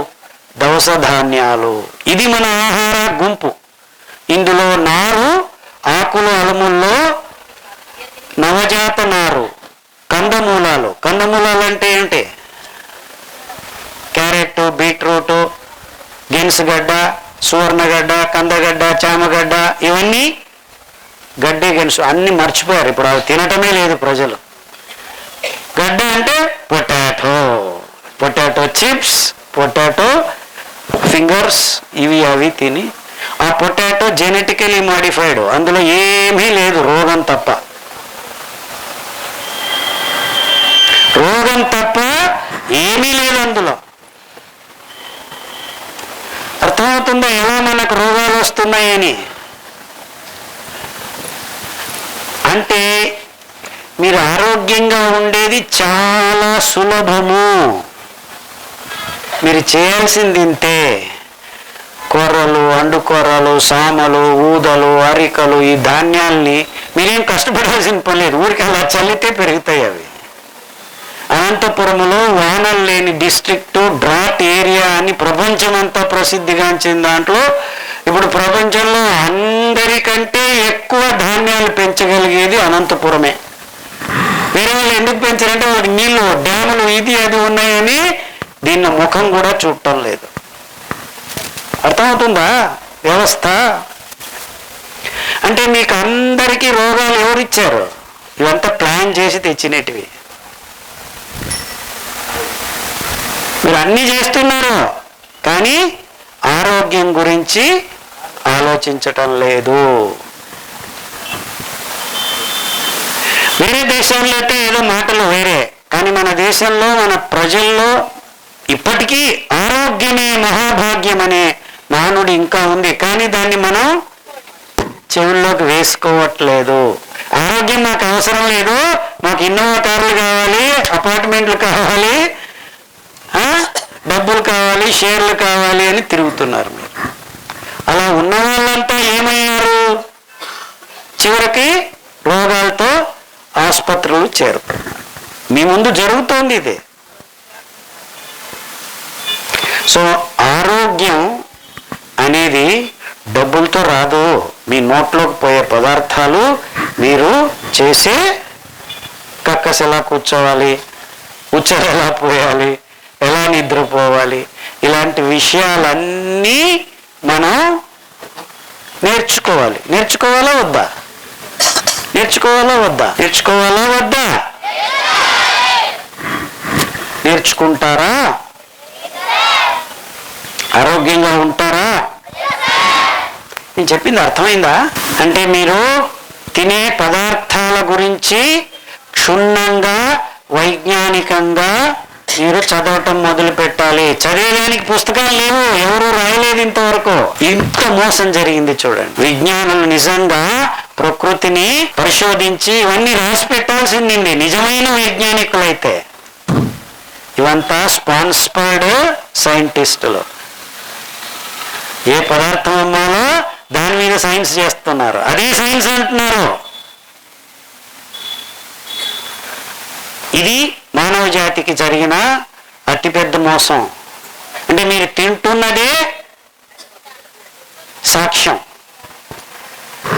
దవస ధాన్యాలు, ఇది మన ఆహార గుంపు. ఇందులో నారు, ఆకులు, అలముల్లో నవజాత నారు, కందమూలాలు. కందమూలాలు అంటే ఏంటి? క్యారెట్, బీట్రూట్, గెన్సుగడ్డ, సువర్ణగడ్డ, కందగడ్డ, చామగడ్డ, ఇవన్నీ గడ్డే గెనుసు అన్ని మర్చిపోయారు. ఇప్పుడు అవి తినటమే లేదు ప్రజలు. గడ్డ అంటే పొటాటో చిప్స్, పొటాటో ఫింగర్స్, ఇవి అవి తిని ఆ పొటాటో జెనెటికలీ మాడిఫైడ్, అందులో ఏమీ లేదు, రోగం తప్ప. రోగం తప్ప ఏమీ లేదు అందులో. అర్థమవుతుందా ఎలా మనకు రోగాలు వస్తున్నాయని? అంటే మీరు ఆరోగ్యంగా ఉండేది చాలా సులభము. మీరు చేయాల్సింది ఇంతే. కొర్రలు, అండుకొర్రలు, సామలు, ఊదలు, అరికలు, ఈ ధాన్యాల్ని మీరేం కష్టపడాల్సిన పని లేదు. ఊరికి అలా చల్లితే పెరుగుతాయి అవి. అనంతపురంలో వానలు లేని డిస్ట్రిక్టు, డ్రాట్ ఏరియా అని ప్రపంచమంతా ప్రసిద్ధిగాంచిన దాంట్లో ఇప్పుడు ప్రపంచంలో అందరికంటే ఎక్కువ ధాన్యాలు పెంచగలిగేది అనంతపురమే. వేరే వాళ్ళు ఎందుకు పెంచారంటే వాడి నీళ్ళు, డ్యాములు, ఇది అది ఉన్నాయని దీన్ని ముఖం కూడా చూడటం లేదు. అర్థమవుతుందా వ్యవస్థ? అంటే మీకు అందరికీ రోగాలు ఎవరిచ్చారు? ఇవంతా ప్లాన్ చేసి తెచ్చినటివి. మీరు అన్నీ చేస్తున్నారు కానీ ఆరోగ్యం గురించి ఆలోచించటం లేదు. వేరే దేశంలో అయితే ఏదో మాటలు వేరే, కానీ మన దేశంలో, మన ప్రజల్లో ఇప్పటికీ ఆరోగ్యమే మహాభాగ్యం అనే నానుడి ఇంకా ఉంది. కానీ దాన్ని మనం చెవుల్లోకి వేసుకోవట్లేదు. ఆరోగ్యం నాకు అవసరం లేదు, మాకు ఇన్నోవా కార్లు కావాలి, అపార్ట్మెంట్లు కావాలి, డబ్బులు కావాలి, షేర్లు కావాలి అని తిరుగుతున్నారు మీరు. అలా ఉన్న వాళ్ళంతా ఏమయ్యారు? చివరికి రోగాలతో ఆసుపత్రులు చేరుతున్నారు. మీ ముందు జరుగుతోంది ఇది. సో ఆరోగ్యం అనేది డబ్బులతో రాదు. మీ నోట్లోకి పోయే పదార్థాలు, మీరు చేసే కక్కస్ ఎలా కూర్చోవాలి, ఉచ్చలు ఎలా పోయాలి, ఎలా నిద్రపోవాలి, ఇలాంటి విషయాలన్నీ మనం నేర్చుకోవాలి. నేర్చుకోవాలా వద్దా? నేర్చుకోవాలా వద్దా? నేర్చుకోవాలా వద్దా? నేర్చుకుంటారా? ఆరోగ్యంగా ఉంటారా? నేను చెప్పింది అర్థమైందా? అంటే మీరు తినే పదార్థాల గురించి క్షుణ్ణంగా, వైజ్ఞానికంగా మీరు చదవటం మొదలు పెట్టాలి. చదివేదానికి పుస్తకాలు లేవు, ఎవరు రాయలేదు ఇంతవరకు. ఇంత మోసం జరిగింది చూడండి. విజ్ఞానులు నిజంగా ప్రకృతిని పరిశోధించి ఇవన్నీ రాసి పెట్టాల్సింది నిజమైన వైజ్ఞానికులైతే. ఇవంతా స్పాన్సర్డ్ సైంటిస్టులు. ఏ పదార్థం అమ్మాలో దాని మీద సైన్స్ చేస్తున్నారు, అదే సైన్స్ అంటున్నారు. ఇది మానవ జాతికి జరిగిన అతిపెద్ద మోసం. అంటే మీరు తింటున్నదే సాక్ష్యం.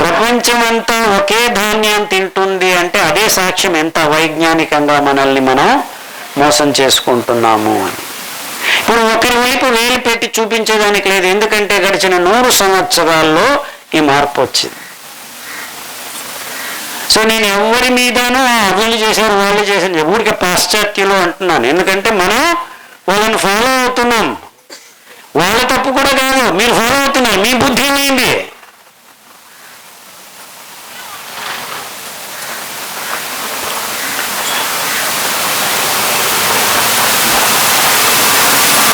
ప్రపంచమంతా ఒకే ధాన్యం తింటుంది అంటే అదే సాక్ష్యం ఎంత వైజ్ఞానికంగా మనల్ని మనం మోసం చేసుకుంటున్నాము అని. ఇప్పుడు ఒకరి వైపు వేలు పెట్టి చూపించేదానికి లేదు, ఎందుకంటే గడిచిన 100 సంవత్సరాల్లో ఈ మార్పు వచ్చింది. సో నేను ఎవరి మీదనూ వీళ్ళు చేశారు, వాళ్ళు చేశారు, ఊరికే పాశ్చాత్యులు అంటున్నాను. ఎందుకంటే మనం వాళ్ళని ఫాలో అవుతున్నాం. వాళ్ళ తప్పు కూడా కాదు, మీరు ఫాలో అవుతున్నారు. మీ బుద్ధి ఏమైంది?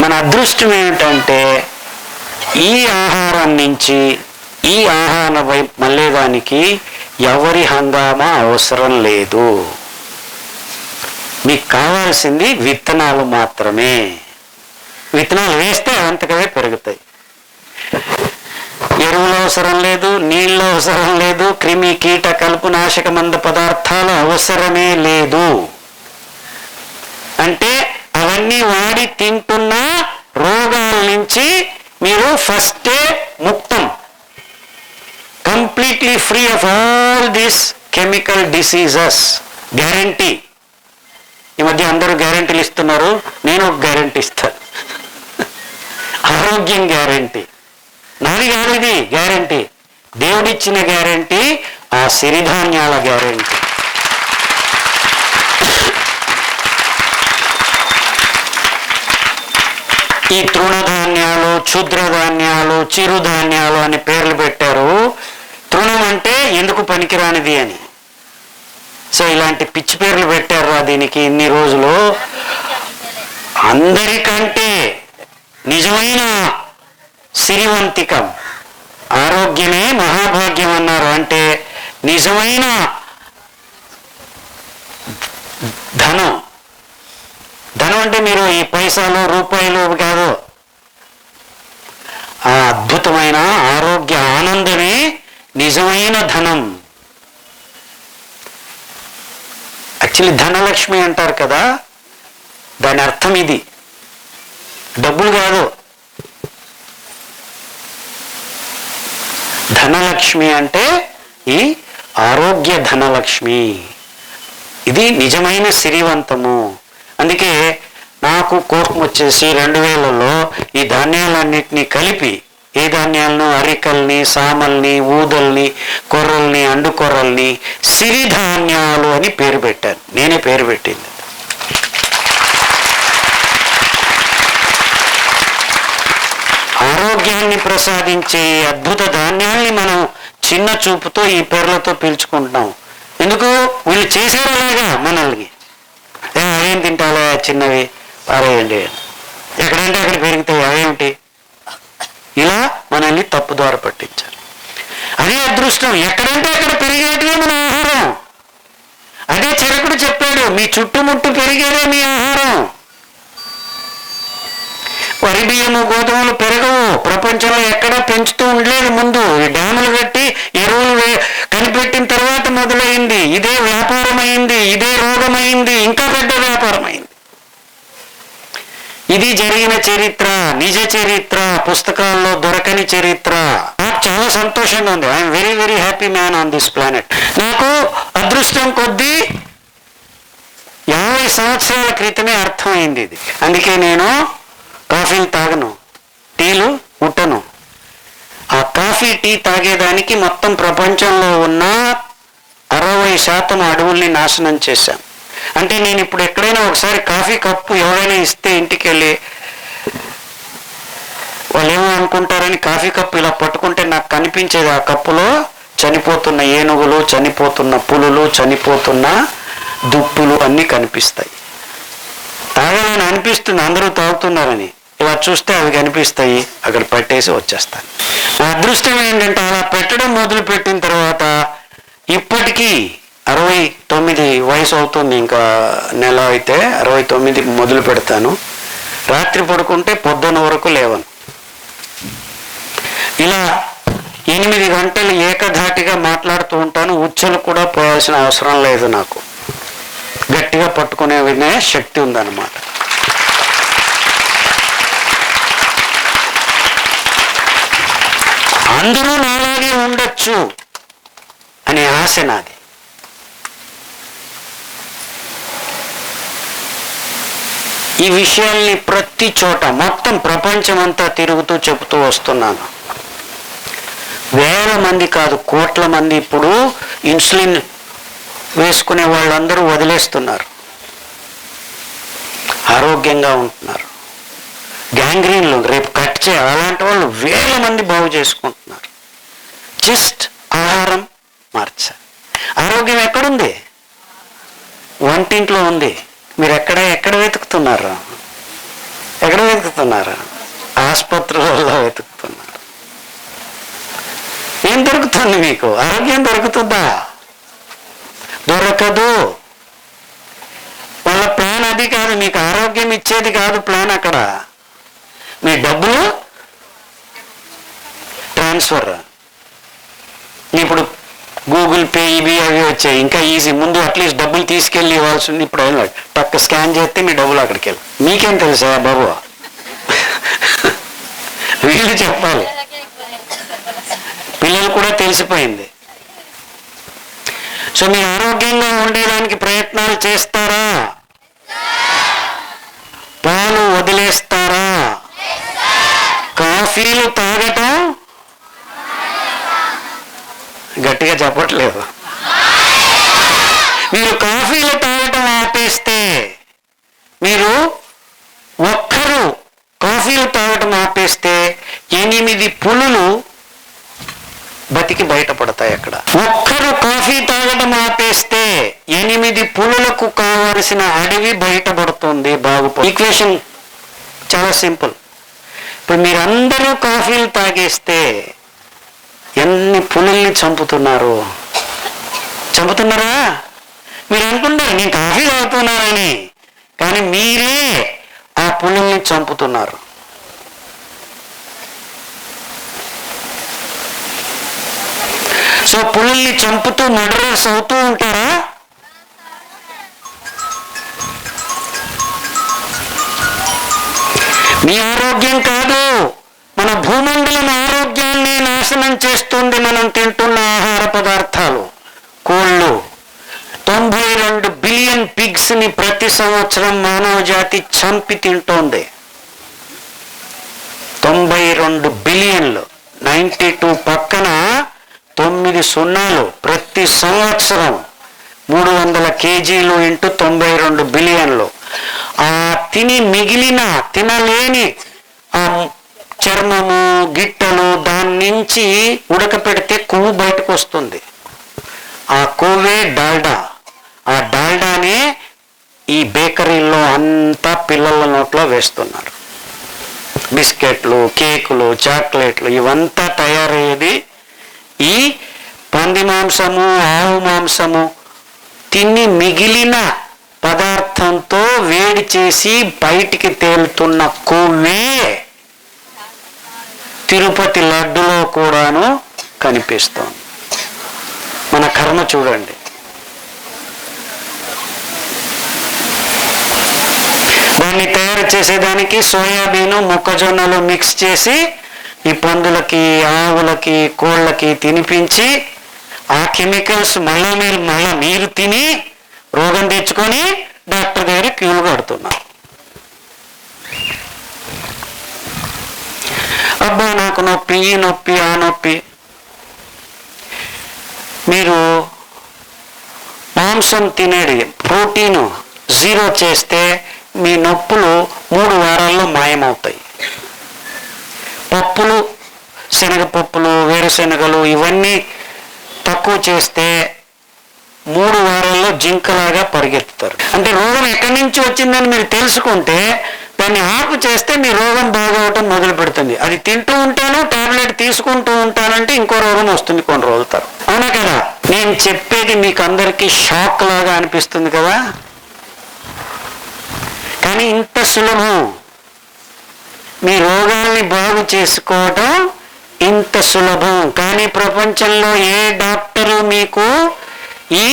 మన అదృష్టం ఏమిటంటే ఈ ఆహారం నుంచి, ఈ ఆహార వైపు మళ్ళేదానికి ఎవరి హంగామా అవసరం లేదు. మీకు కావాల్సింది విత్తనాలు మాత్రమే. విత్తనాలు వేస్తే అంతకవే పెరుగుతాయి. ఎరువులు అవసరం లేదు, నీళ్ళు అవసరం లేదు, క్రిమి కీట కలుపు నాశక మంద పదార్థాలు అవసరమే లేదు. అంటే అవన్నీ వాడి తింటున్న రోగాల నుంచి మీరు ఫస్టే ముక్తం, completely free of all these chemical diseases. Guarantee. ఈ మధ్య అందరూ గ్యారంటీలు ఇస్తున్నారు, నేను ఒక గ్యారంటీ ఇస్తాను. ఆరోగ్యం గ్యారంటీ నాది కాదు, ఇది గ్యారంటీ దేవుడిచ్చిన గ్యారంటీ, ఆ సిరిధాన్యాల గ్యారంటీ. ఈ తృణధాన్యాలు, క్షుద్రధాన్యాలు, చిరుధాన్యాలు అని పేర్లు పెట్టారు. తృణం అంటే ఎందుకు పనికిరానిది అని. సో ఇలాంటి పిచ్చి పేర్లు పెట్టారు దీనికి ఇన్ని రోజులు. అందరికంటే నిజమైన సిరివంతికం ఆరోగ్యమే మహాభాగ్యం అన్నారు. అంటే నిజమైన ధనం. ధనం అంటే మీరు ఈ పైసలు రూపాయలు కాదు, ఆ అద్భుతమైన ఆరోగ్య ఆనందమే నిజమైన ధనం. యాక్చువల్లీ ధనలక్ష్మి అంటారు కదా, దాని అర్థం ఇది, డబ్బులు కాదు. ధనలక్ష్మి అంటే ఈ ఆరోగ్య ధనలక్ష్మి, ఇది నిజమైన సిరివంతము. అందుకే నాకు కోపం వచ్చేసి 2000లో ఈ ధాన్యాలన్నింటినీ కలిపి, ఏ ధాన్యాలను, అరికల్ని, సామల్ని, ఊదల్ని, కొర్రల్ని, అండుకొర్రల్ని సిరిధాన్యాలు అని పేరు పెట్టాను. నేనే పేరు పెట్టింది. ఆరోగ్యాన్ని ప్రసాదించే అద్భుత ధాన్యాల్ని మనం చిన్న చూపుతో ఈ పేర్లతో పిలుచుకుంటున్నాం. ఎందుకు? వీళ్ళు చేశారు అలాగా మనల్ని. అవేం తింటాలే చిన్నవి పారేయండి, ఎక్కడంటే అక్కడ పెరుగుతాయి, అవేమిటి, ఇలా మనల్ని తప్పుదారి పట్టించారు. అదే అదృష్టం, ఎక్కడంటే అక్కడ పెరిగేటివే మన ఆహారం. అదే చరకుడు చెప్పాడు, మీ చుట్టుముట్టు పెరిగేదే మీ ఆహారం. వరి బియ్యము గోధుమలు పెరగవు. ప్రపంచంలో ఎక్కడా పెంచుతూ ఉండలేదు ముందు. ఈ డ్యాములు కట్టి ఎరువులు కనిపెట్టిన తర్వాత మొదలైంది. ఇదే వ్యాపారం అయింది, ఇదే రోగమైంది, ఇంకా పెద్ద వ్యాపారం అయింది. ఇది జరిగిన చరిత్ర, నిజ చరిత్ర, పుస్తకాల్లో దొరకని చరిత్ర. నాకు చాలా సంతోషంగా ఉంది. I'm very very happy man on this planet. నాకు అదృష్టం కొద్దీ 50 సంవత్సరాల క్రితమే అర్థమైంది ఇది. అందుకే నేను కాఫీలు తాగను, టీలు ముట్టను. ఆ కాఫీ టీ తాగేదానికి మొత్తం ప్రపంచంలో ఉన్న 60% అడవుల్ని నాశనం చేశాను. అంటే నేను ఇప్పుడు ఎక్కడైనా ఒకసారి కాఫీ కప్పు ఎవరైనా ఇస్తే ఇంటికి వెళ్ళి వాళ్ళు ఏమో అనుకుంటారని కాఫీ కప్పు ఇలా పట్టుకుంటే నాకు కనిపించేది ఆ కప్పులో చనిపోతున్న ఏనుగులు, చనిపోతున్న పులులు, చనిపోతున్న దుప్పులు అన్నీ కనిపిస్తాయి. తాగాలని అనిపిస్తుంది, అందరూ తాగుతున్నారని. ఇలా చూస్తే అవి కనిపిస్తాయి, అక్కడ పెట్టేసి వచ్చేస్తాను. నా అదృష్టం ఏంటంటే అలా పెట్టడం మొదలు పెట్టిన తర్వాత ఇప్పటికీ 69 వయసు అవుతుంది. ఇంకా నెల అయితే 69 మొదలు పెడతాను. రాత్రి పడుకుంటే పొద్దున వరకు లేవను. ఇలా 8 గంటలు ఏకధాటిగా మాట్లాడుతూ ఉంటాను. ఉచ్చులు కూడా పోయాల్సిన అవసరం లేదు. నాకు గట్టిగా పట్టుకునే వినే శక్తి ఉందన్నమాట. అందరూ నాలాగే ఉండొచ్చు అనే ఆశ నాది. ఈ విషయాల్ని ప్రతి చోట మొత్తం ప్రపంచమంతా తిరుగుతూ చెబుతూ వస్తున్నాను. వేల మంది కాదు, కోట్ల మంది ఇప్పుడు ఇన్సులిన్ వేసుకునే వాళ్ళందరూ వదిలేస్తున్నారు, ఆరోగ్యంగా ఉంటున్నారు. గ్యాంగ్రీన్లు రేపు కట్ చేయాలి, అలాంటి వాళ్ళు వేల మంది బాగు చేసుకుంటున్నారు. జస్ట్ ఆహారం మార్చాలి. ఆరోగ్యం ఎక్కడుంది? వంటింట్లో ఉంది. మీరు ఎక్కడ వెతుకుతున్నారు? ఎక్కడ వెతుకుతున్నారు? ఆసుపత్రులలో వెతుకుతున్నారు. దొరుకుతుంది? మీకు ఆరోగ్యం దొరుకుతుందా? దొరకదు. వాళ్ళ ప్లాన్ అది కాదు, మీకు ఆరోగ్యం ఇచ్చేది కాదు ప్లాన్. అక్కడ మీ డబ్బులు ట్రాన్స్ఫర్. ఇప్పుడు గూగుల్ పే ఇవి అవి వచ్చాయి, ఇంకా ఈజీ. ముందు అట్లీస్ట్ డబ్బులు తీసుకెళ్ళి ఇవ్వాల్సింది, ఇప్పుడు టక్ స్కాన్ చేస్తే మీ డబ్బులు అక్కడికి వెళ్ళి. మీకేం తెలుసా బాబు? వీళ్ళు చెప్పాలి. పిల్లలు కూడా తెలిసిపోయింది. సో మీ ఆరోగ్యంగా ఉండేదానికి ప్రయత్నాలు చేస్తారా? పాలు వదిలేస్తారా? కాఫీలు తాగటం గట్టిగా చెప్పట్లేదు. మీరు కాఫీలు తాగటం ఆపేస్తే, మీరు ఒక్కరు కాఫీలు తాగటం ఆపేస్తే 8 పులులు బతికి బయటపడతాయి. అక్కడ ఒక్కరు కాఫీ తాగడం ఆపేస్తే 8 పులులకు కావలసిన అడవి బయటపడుతుంది. ఈక్వేషన్ చాలా సింపుల్. ఇప్పుడు మీరందరూ కాఫీలు తాగేస్తే ఎన్ని పులుల్ని చంపుతున్నారా? మీరు అనుకుంటారు నేను కాఫీ తాగుతున్నారని, కానీ మీరే ఆ పులుల్ని చంపుతున్నారు. సో పులుల్ని చంపుతూ మర్డరర్స్ అవుతూ ఉంటారా? మీ ఆరోగ్యం కాదు, మన భూమండలం ఆరోగ్యాన్ని నాశనం చేస్తుంది మనం తింటున్న ఆహార పదార్థాలు. కోళ్ళు 92 బిలియన్ పిగ్స్ ని ప్రతి సంవత్సరం మానవ జాతి చంపి తింటోంది. 92 బిలియన్లు, 92 పక్కన 9 సున్నాలు. ప్రతి సంవత్సరం 300 కేజీలు ఇంటూ 92 బిలియన్లు. ఆ మిగిలిన తినలేని ఆ చర్మము గిట్టలు దాని నుంచి ఉడకపెడితే కొవ్వు బయటకు వస్తుంది. ఆ కొవ్వే డాల్డా. ఆ డాల్డానే ఈ బేకరీల్లో అంతా పిల్లల నోట్లో వేస్తున్నారు. బిస్కెట్లు, కేకులు, చాక్లెట్లు ఇవంతా తయారయ్యేది ఈ పంది మాంసము, ఆవు మాంసము తిని మిగిలిన పదార్థంతో వేడి చేసి బయటికి తేలుతున్న కొవ్వే తిరుపతి లడ్డులో కూడాను కనిపిస్తోంది. మన కర్మ చూడండి. దాన్ని తయారు చేసేదానికి సోయాబీను, మొక్కజొన్నలు మిక్స్ చేసి ఈ పందులకి, ఆవులకి, కోళ్ళకి తినిపించి ఆ కెమికల్స్ మళ్ళా మీరు తిని రోగం తెచ్చుకొని డాక్టర్ దగ్గర క్యూలు కడుతున్నారు. అబ్బా నాకు నొప్పి, ఈ నొప్పి, ఆ నొప్పి. మీరు మాంసం తినేది ప్రోటీను 0 చేస్తే మీ నొప్పులు 3 వారాల్లో మాయమవుతాయి. పప్పులు, శనగపప్పులు, వేరుశనగలు ఇవన్నీ తక్కువ చేస్తే 3 వారాల్లో జింకలాగా పరిగెత్తుతారు. అంటే రోగం ఎక్కడి నుంచి వచ్చిందని మీరు తెలుసుకుంటే దాన్ని ఆపు చేస్తే మీ రోగం బాగవటం మొదలు పెడుతుంది. అది తింటూ ఉంటాను, టాబ్లెట్ తీసుకుంటూ ఉంటానంటే ఇంకో రోగం వస్తుంది కొన్ని రోజుల తర్వాత. అవునా కదా? నేను చెప్పేది మీకు అందరికీ షాక్ లాగా అనిపిస్తుంది కదా, కానీ ఇంత సులభం. మీ రోగాల్ని బాగు చేసుకోవటం ఇంత సులభం. కానీ ప్రపంచంలో ఏ డాక్టరు మీకు ఈ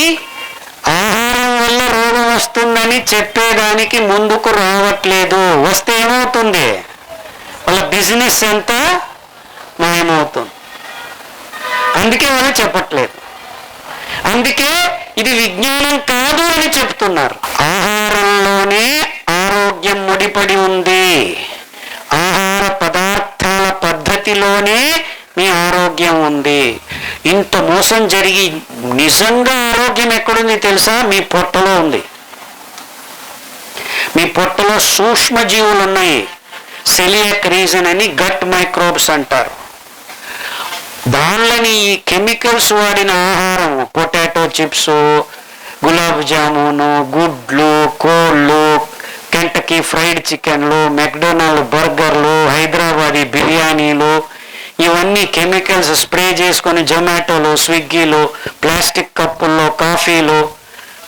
ఆహారం వల్ల రోగం వస్తుందని చెప్పేదానికి ముందుకు రావట్లేదు. వస్తే ఏమవుతుంది? వాళ్ళ బిజినెస్ అంతా మాయమవుతుంది. అందుకే వాళ్ళు చెప్పట్లేదు. అందుకే ఇది విజ్ఞానం కాదు అని చెప్తున్నారు. ఆహారంలోనే ఆరోగ్యం ముడిపడి ఉంది. ఆహార పదార్థాల పద్ధతిలోనే మీ ఆరోగ్యం ఉంది. ఇంత మోసం జరిగి నిజంగా ఆరోగ్యం ఎక్కడుంది తెలుసా? మీ పొట్టలో ఉంది. మీ పొట్టలో సూక్ష్మజీవులు ఉన్నాయి. సెలియాక్ రీజన్ అని గట్ మైక్రోబ్స్ అంటారు. దానిలోని ఈ కెమికల్స్ వాడిన ఆహారం, పొటాటో చిప్స్, గులాబ్ జామును, గుడ్లు, కోళ్ళు, కెంటకీ ఫ్రైడ్ చికెన్లు, మెక్డొనాల్డ్ బర్గర్లు, హైదరాబాదీ బిర్యానీలు ఇవన్నీ కెమికల్స్ స్ప్రే చేసుకొని జొమాటోలు, స్విగ్గీలు, ప్లాస్టిక్ కప్పుల్లో కాఫీలు,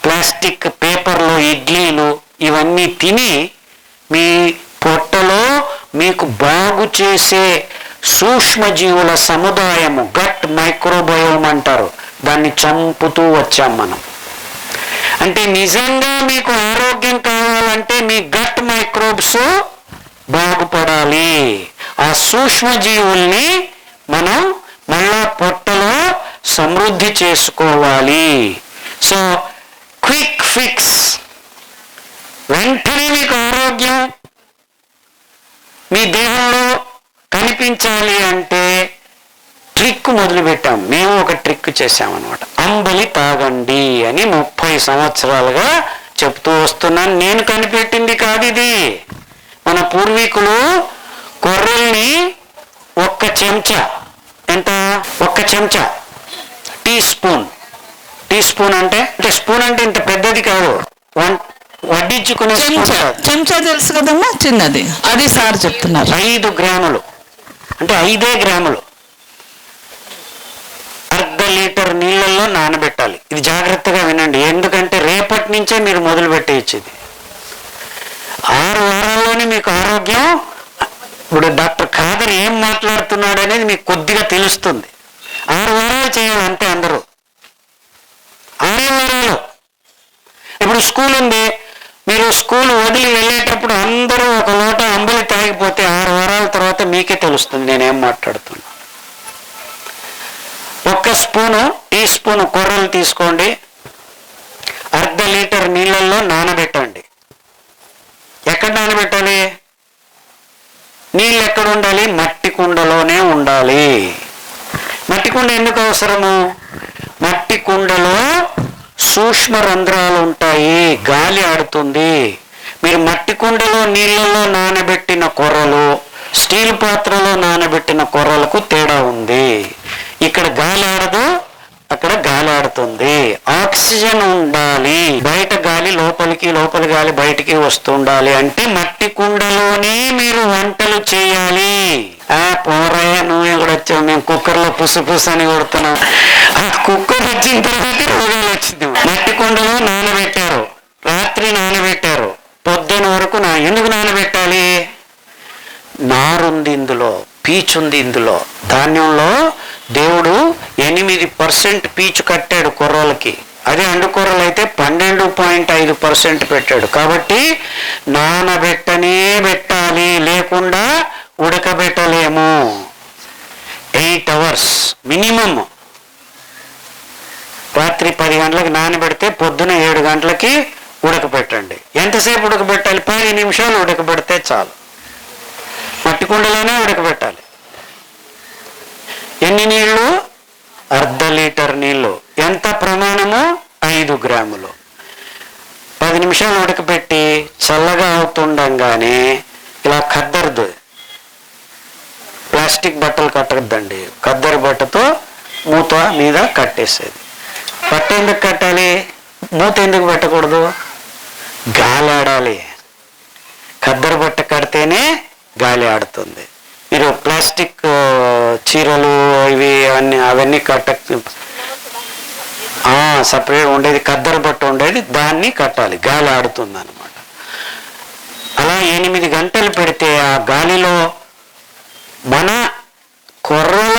ప్లాస్టిక్ పేపర్లో ఇడ్లీలు ఇవన్నీ తిని మీ పొట్టలో మీకు బాగు చేసే సూక్ష్మజీవుల సముదాయము, గట్ మైక్రోబయోమ్ అంటారు, దాన్ని చంపుతూ వచ్చాం మనం. అంటే నిజంగా మీకు ఆరోగ్యం కావాలంటే మీ గట్ మైక్రోబ్స్ బాగుపడాలి. ఆ సూక్ష్మజీవుల్ని మనం మళ్ళా పొట్టలో సమృద్ధి చేసుకోవాలి. సో క్విక్ ఫిక్స్, వెంటనే మీకు ఆరోగ్యం మీ దేహంలో కనిపించాలి అంటే ట్రిక్ మొదలుపెట్టాం. మేము ఒక ట్రిక్ చేశామన్నమాట. అంబలి తాగండి అని 30 సంవత్సరాలుగా చెప్తూ వస్తున్నాను. నేను కనిపెట్టింది కాదు ఇది. మన పూర్వీకులు కొర్రల్ని 1 చెంచా, ఎంత 1 చెంచా, టీ స్పూన్ అంటే స్పూన్ అంటే ఇంత పెద్దది కాదు, వడ్డించుకునే చెంచా తెలుసు కదమ్మా, చిన్నది, అది సార్ చెప్తున్నారు. 5 గ్రాములు అంటే 5 గ్రాములు ½ లీటర్ నీళ్ళల్లో నానబెట్టాలి. ఇది జాగ్రత్తగా వినండి, ఎందుకంటే రేపటి నుంచే మీరు మొదలు పెట్టేయచ్చు. ఇది 6 వారాల్లోనే మీకు ఆరోగ్యం. ఇప్పుడు డాక్టర్ ఖాదర్ ఏం మాట్లాడుతున్నాడు అనేది మీకు కొద్దిగా తెలుస్తుంది. 6 వారాలు చేయాలి అంతే అందరూ. 6 వారాలు. ఇప్పుడు స్కూల్ ఉంది, మీరు స్కూల్ వదిలి వెళ్ళేటప్పుడు అందరూ ఒక లోట అంబలి తాగిపోతే 6 వారాల తర్వాత మీకే తెలుస్తుంది నేనేం మాట్లాడుతున్నా. 1 టీ స్పూను కొర్రలు తీసుకోండి, ½ లీటర్ నీళ్ళల్లో నానబెట్టండి. ఎక్కడ నానబెట్టాలి? నీళ్ళు ఎక్కడ ఉండాలి? మట్టి కుండలోనే ఉండాలి. మట్టి కుండ ఎందుకు అవసరము? మట్టి కుండలో సూక్ష్మ రంధ్రాలు ఉంటాయి, గాలి ఆడుతుంది. మీరు మట్టి కుండలో నీళ్ళలో నానబెట్టిన కొర్రలు, స్టీల్ పాత్రలో నానబెట్టిన కొర్రలకు తేడా ఉంది. ఇక్కడ గాలి ఆడదు, అక్కడ గాలి ఆడుతుంది. ఆక్సిజన్ ఉండాలి, బయట గాలి లోపలికి, లోపలి గాలి బయటికి వస్తుండాలి. అంటే మట్టి కుండలోనే మీరు వంటలు చేయాలి. పోరాయ నువ్వు కూడా వచ్చావు, మేము కుక్కర్లో పుసు అని కొడుతున్నాం. ఆ కుక్కర్ వచ్చిన తర్వాత రోగాలు వచ్చింది. మట్టి కుండలో నానబెట్టారు, రాత్రి నానబెట్టారు, పొద్దున వరకు ఎందుకు నానబెట్టాలి? నారుంది ఇందులో, పీచుంది ఇందులో. ధాన్యంలో దేవుడు 8% పీచు కట్టాడు కొర్రలకి. అదే అండుకొర్రలు అయితే 12.5% పెట్టాడు. కాబట్టి నానబెట్టనే పెట్టాలి, లేకుండా ఉడకబెట్టలేము. 8 అవర్స్ మినిమం. రాత్రి 10 గంటలకు నానబెడితే పొద్దున 7 గంటలకి ఉడకబెట్టండి. ఎంతసేపు ఉడకబెట్టాలి? 10 నిమిషాలు ఉడకబెడితే చాలు. మట్టి కుండలోనే ఉడకబెట్టాలి. ఎన్ని నీళ్లు? ½ లీటర్ నీళ్లు. ఎంత ప్రమాణము? 5 గ్రాములు. 10 నిమిషాలు ఉడకబెట్టి చల్లగా అవుతుండగానే ఇలా ఖద్దరుది, ప్లాస్టిక్ బట్టలు కట్టద్దండి, ఖద్దరు బట్టతో మూత మీద కట్టేసేది. బట్ట ఎందుకు కట్టాలి? మూత ఎందుకు పెట్టకూడదు? గాలి ఆడాలి. ఖద్దరు బట్ట కడితేనే గాలి ఆడుతుంది. మీరు ప్లాస్టిక్ చీరలు ఇవి అవన్నీ సపరేట్ ఉండేది, ఖద్దరు బట్ట ఉండేది, దాన్ని కట్టాలి, గాలి ఆడుతుంది అన్నమాట. అలా 8 గంటలు పెడితే ఆ గాలిలో మన కొర్రల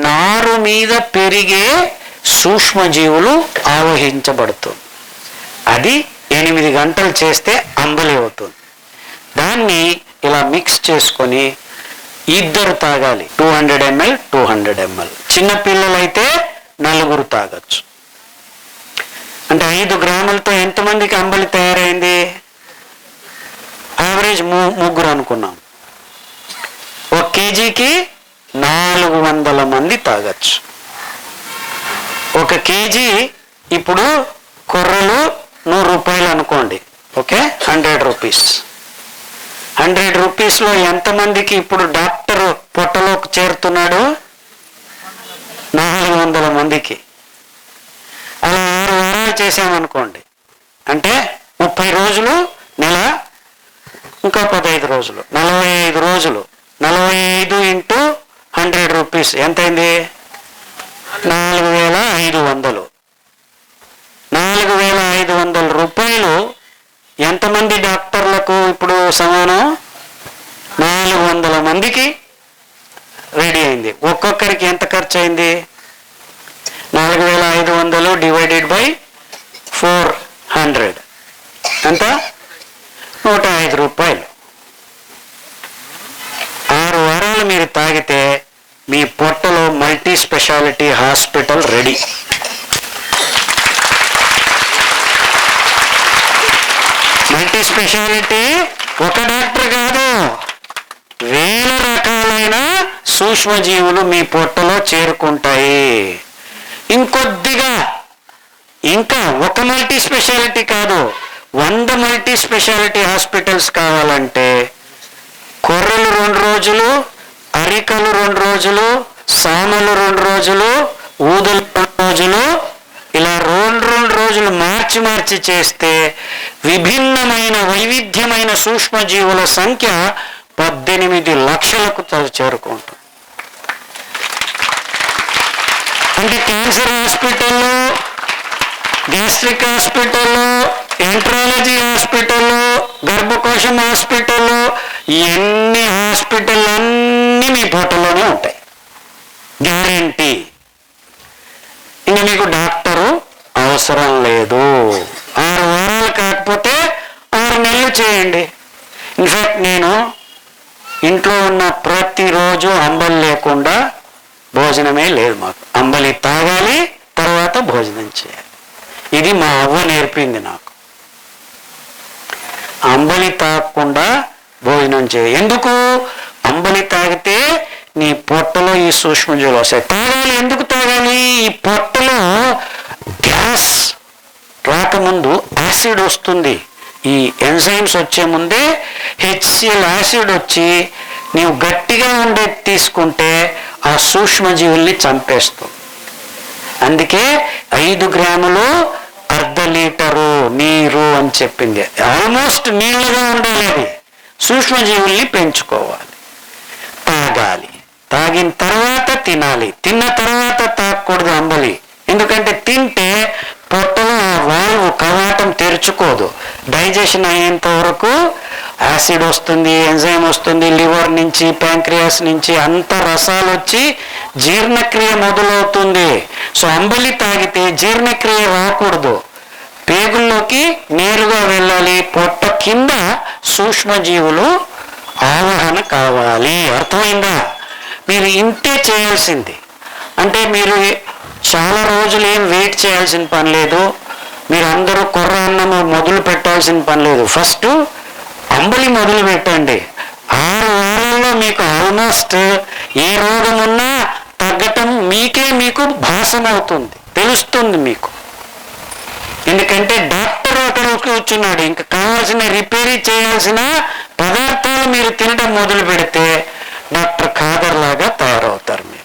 నారు మీద పెరిగే సూక్ష్మజీవులు ఆవహించబడుతుంది. అది 8 గంటలు చేస్తే అంబలి అవుతుంది. దాన్ని ఇలా మిక్స్ చేసుకొని 2 తాగాలి. 200 ml 200 ml. చిన్నపిల్లలైతే 4 తాగొచ్చు. అంటే 5 గ్రాములతో ఎంతమందికి అంబలి తయారైంది? యావరేజ్ 3 అనుకున్నాం. 1 కేజీకి 400 మంది తాగొచ్చు. 1 కేజీ ఇప్పుడు కొర్రలు 100 రూపాయలు అనుకోండి, ఓకే, 100 రూపీస్. 100 రూపీస్లో ఎంతమందికి ఇప్పుడు డాక్టర్ పొట్టలోకి చేరుతున్నాడు? 400 మందికి. అలా 6 వారాలు చేసామనుకోండి, అంటే 30 రోజులు, నెల, ఇంకా 15 రోజులు, 45 రోజులు. 45 × 100 రూపీస్ ఎంతైంది? 4,500. 4,500 రూపాయలు ఎంతమంది డాక్టర్లకు ఇప్పుడు సమానం? 400 మందికి రెడీ అయింది. ఒక్కొక్కరికి ఎంత ఖర్చు అయింది? 4,500 డివైడెడ్ బై 400 ఎంత? 105 రూపాయలు. 6 వారాలు మీరు తాగితే మీ పొట్టలో multi speciality hospital ready. Multi speciality ఒక డాక్టర్ కాదు, వేల రకాలైన సూక్ష్మజీవులు మీ పొట్టలో చేరుకుంటాయి. ఇంకొద్దిగా ఇంకా ఒక మల్టీ స్పెషాలిటీ కాదు, 100 మల్టీ స్పెషాలిటీ హాస్పిటల్స్ కావాలంటే కొర్రలు 2 రోజులు, అరికలు 2 రోజులు, సామలు 2 రోజులు, ఊదలు 2 రోజులు, ఇలా 2 రోజులు మార్చి మార్చి చేస్తే విభిన్నమైన వైవిధ్యమైన సూక్ష్మజీవుల సంఖ్య 18 లక్షలకు చేరుకుంటుంది. అంటే క్యాన్సర్ హాస్పిటల్లో, గ్యాస్ట్రిక్ హాస్పిటల్లో, ఎంట్రాలజీ హాస్పిటల్లో, గర్భకోశం హాస్పిటల్లో, ఎన్ని హాస్పిటల్ అన్నీ మీ పొట్టలోనే ఉంటాయి, గ్యారంటీ. ఇంక మీకు డాక్టరు అవసరం లేదు. 6 వారాలు కాకపోతే 6 నెలలు చేయండి. ఇన్ఫ్యాక్ట్ నేను ఇంట్లో ఉన్న ప్రతిరోజు అంబలి లేకుండా భోజనమే లేదు మాకు. అంబలి తాగాలి, తర్వాత భోజనం చేయాలి. ఇది మా అవ్వ నేర్పింది నాకు. అంబలి తాగకుండా భోజనం చేయాలి. ఎందుకు? అంబలి తాగితే నీ పొట్టలో ఈ సూక్ష్మజీవులు వస్తాయి. తాగాలి. ఎందుకు తాగాలి? ఈ పొట్టలో గ్యాస్ రాకముందు యాసిడ్ వస్తుంది. ఈ ఎంజైమ్స్ వచ్చే ముందే HCl యాసిడ్ వచ్చి నీవు గట్టిగా ఉండేది తీసుకుంటే ఆ సూక్ష్మజీవుల్ని చంపేస్తుంది. అందుకే 5 గ్రాములు 1/2 లీటరు నీరు అని చెప్పింది. ఆల్మోస్ట్ నీళ్ళగా ఉండాలి. అది సూక్ష్మజీవుల్ని పెంచుకోవాలి. తాగాలి. తాగిన తర్వాత తినాలి. తిన్న తర్వాత తాగకూడదు అంబలి. ఎందుకంటే తింటే పొట్టలో వాల్వ్ కవాటం తెరుచుకోదు. డైజెషన్ అయ్యేంత వరకు యాసిడ్ వస్తుంది, ఎంజైమ్ వస్తుంది, లివర్ నుంచి, ప్యాంక్రియాస్ నుంచి అంత రసాలు వచ్చి జీర్ణక్రియ మొదలవుతుంది. సో అంబలి తాగితే జీర్ణక్రియ రాకూడదు, పేగుల్లోకి నేరుగా వెళ్ళాలి. పొట్ట కింద సూక్ష్మజీవులు ఆవాహన కావాలి. అర్థమైందా? మీరు ఇంతే చేయాల్సింది. అంటే మీరు చాలా రోజులు ఏం వెయిట్ చేయాల్సిన పని లేదు. మీరు అందరూ కొర్ర అన్నము మొదలు పెట్టాల్సిన పని లేదు. ఫస్ట్ అంబలి మొదలు పెట్టండి. 6 వారాల్లో మీకు ఆల్మోస్ట్ ఏ రోగం ఉన్నా తగ్గటం మీకు భాసమవుతుంది, తెలుస్తుంది మీకు. ఎందుకంటే డాక్టర్ అక్కడ కూర్చున్నాడు. ఇంకా కావాల్సిన రిపేరీ చేయాల్సిన పదార్థాలు మీరు తినడం మొదలు పెడితే డాక్టర్ ఖాదర్ లాగా తయారవుతారు మీరు.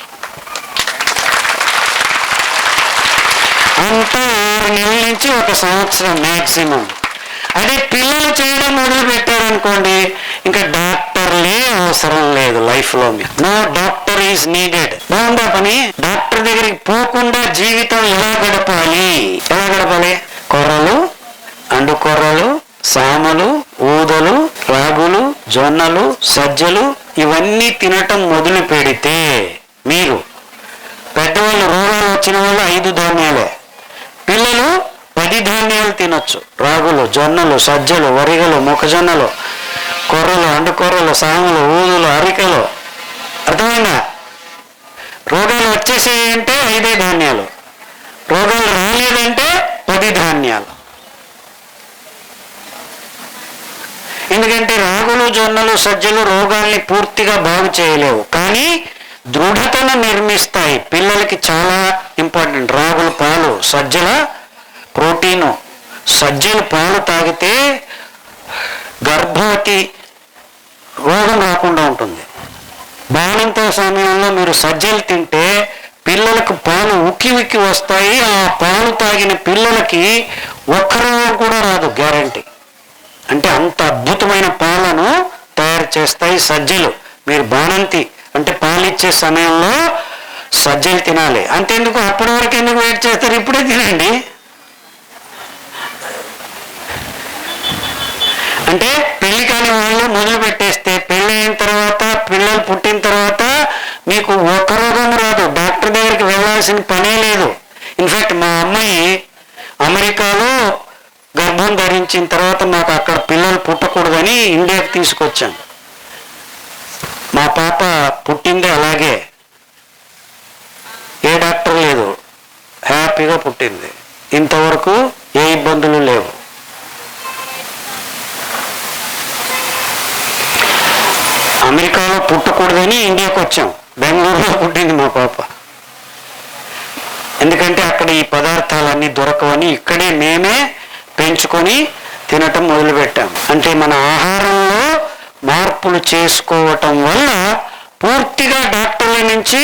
అంతా 6 నెలల నుంచి 1 సంవత్సరం మ్యాక్సిమం. అదే పిల్లలు చేయడం మొదలు పెట్టారనుకోండి, ఇంకా డాక్టర్లే అవసరం లేదు లైఫ్లో. మీకు నో డాక్టర్ ఈజ్ నీడెడ్. బాగుందా పని? డాక్టర్ దగ్గరికి పోకుండా జీవితం ఎలా గడపాలి? కొర్రలు, అండు కొర్రలు, సామలు, ఊదలు, రాగులు, జొన్నలు, సజ్జలు ఇవన్నీ తినటం మొదలు పెడితే మీరు పెద్దవాళ్ళు, రోగాలు వచ్చిన వాళ్ళు 5 ధాన్యాలే, పిల్లలు 10 ధాన్యాలు తినొచ్చు. రాగులు, జొన్నలు, సజ్జలు, వరిగలు, మొక్కజొన్నలు, కొర్రలు, అండు కొర్రలు, సాములు, ఊదులు, అరికలు. అర్థమైందా? రోగాలు వచ్చేసాయంటే 5 ధాన్యాలు, రోగాలు రాలేదంటే 10 ధాన్యాలు. ఎందుకంటే రాగులు, జొన్నలు, సజ్జలు రోగాల్ని పూర్తిగా బాగు చేయలేవు, కానీ దృఢతను నిర్మిస్తాయి. పిల్లలకి చాలా ఇంపార్టెంట్. రాగుల పాలు, సజ్జల ప్రోటీను. సజ్జల పాలు తాగితే గర్భవతి రోగం రాకుండా ఉంటుంది. బాలింత సమయంలో మీరు సజ్జలు తింటే పిల్లలకు పాలు ఉక్కి ఉక్కి వస్తాయి. ఆ పాలు తాగిన పిల్లలకి ఒక్క రోగం కూడా రాదు, గ్యారంటీ. అంటే అంత అద్భుతమైన పాలను తయారు చేస్తాయి సజ్జలు. మీరు బాణంతి అంటే పాలిచ్చే సమయంలో సజ్జలు తినాలి. అంతేందుకు అప్పటి వరకు ఎందుకు వెయిట్ చేస్తారు, ఇప్పుడే తినండి. అంటే పెళ్లి కాని వాళ్ళు మొదలు పెట్టేస్తే పెళ్ళి అయిన తర్వాత పిల్లలు పుట్టిన తర్వాత మీకు ఒక్క రోగం రాదు, డాక్టర్ దగ్గరికి వెళ్ళాల్సిన పనే లేదు. ఇన్ఫాక్ట్ మా అమ్మాయి అమెరికాలో గర్భం ధరించిన తర్వాత మాకు అక్కడ పిల్లలు పుట్టకూడదని ఇండియాకి తీసుకొచ్చాను. మా పాప పుట్టింది అలాగే, ఏ డాక్టర్ లేదు, హ్యాపీగా పుట్టింది. ఇంతవరకు ఏ ఇబ్బందులు లేవు. అమెరికాలో పుట్టకూడదని ఇండియాకి వచ్చాం. బెంగళూరులో పుట్టింది మా పాప. ఎందుకంటే అక్కడ ఈ పదార్థాలన్నీ దొరకవని ఇక్కడే మేమే పెంచుకొని తినటం మొదలుపెట్టాం. అంటే మన ఆహారంలో మార్పులు చేసుకోవటం వల్ల పూర్తిగా డాక్టర్ల నుంచి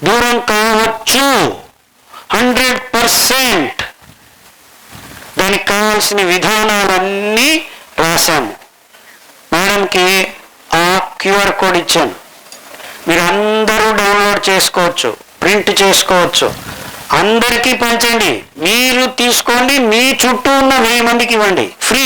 దూరం కావచ్చు. 100%. దానికి కావాల్సిన విధానాలన్నీ రాశాము. మేడంకి ఆ క్యూఆర్ కోడ్ ఇచ్చాను. మీరు అందరూ డౌన్లోడ్ చేసుకోవచ్చు, ప్రింట్ చేసుకోవచ్చు, అందరికీ పంచండి. మీరు తీసుకోండి, మీ చుట్టూ ఉన్న 1000 మందికి ఇవ్వండి. ఫ్రీ.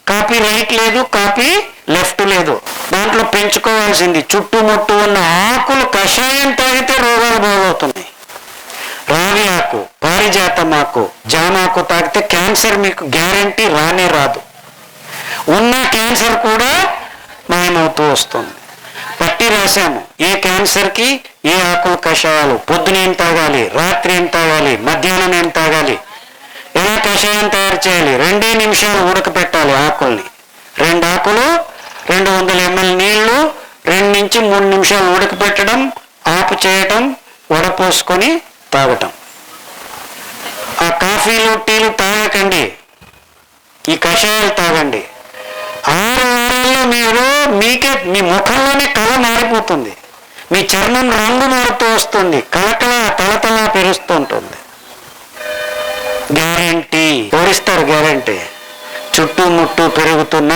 కాపీ రైట్ లేదు, కాపీ లెఫ్ట్ లేదు. దాంట్లో పెంచుకోవాల్సింది చుట్టుముట్టు ఉన్న ఆకులు కషాయం తాగితే రోగాలు బాగవుతున్నాయి. రావి ఆకు, పారిజాతం ఆకు, జామాకు తాగితే క్యాన్సర్ మీకు గ్యారంటీ రానే రాదు. ఉన్న క్యాన్సర్ కూడా మాయమవుతూ వస్తుంది. పట్టి రాశాము ఏ క్యాన్సర్కి ఏ ఆకుల కషాయాలు, పొద్దున ఏం తాగాలి, రాత్రి ఏం తాగాలి, మధ్యాహ్నం ఏం తాగాలి, ఎలా కషాయం తయారు చేయాలి. 2 నిమిషాలు ఉడకపెట్టాలి ఆకుల్ని. 2 ఆకులు 200 ml నీళ్లు 2 నుంచి 3 నిమిషాలు ఉడకపెట్టడం, ఆపు చేయటం, వడపోసుకొని తాగటం. ఆ కాఫీలు టీలు తాగకండి, ఈ కషాయాలు తాగండి. 6 వారాల్లో మీరు మీకే మీ ముఖంలోనే కళ మారిపోతుంది, మీ చర్మం రంగు మారుతూ వస్తుంది, కళకళ తలతల పెరుస్తూ ఉంటుంది. గ్యారంటీ. ఎవరిస్తారు గ్యారంటీ? చుట్టుముట్టు పెరుగుతున్న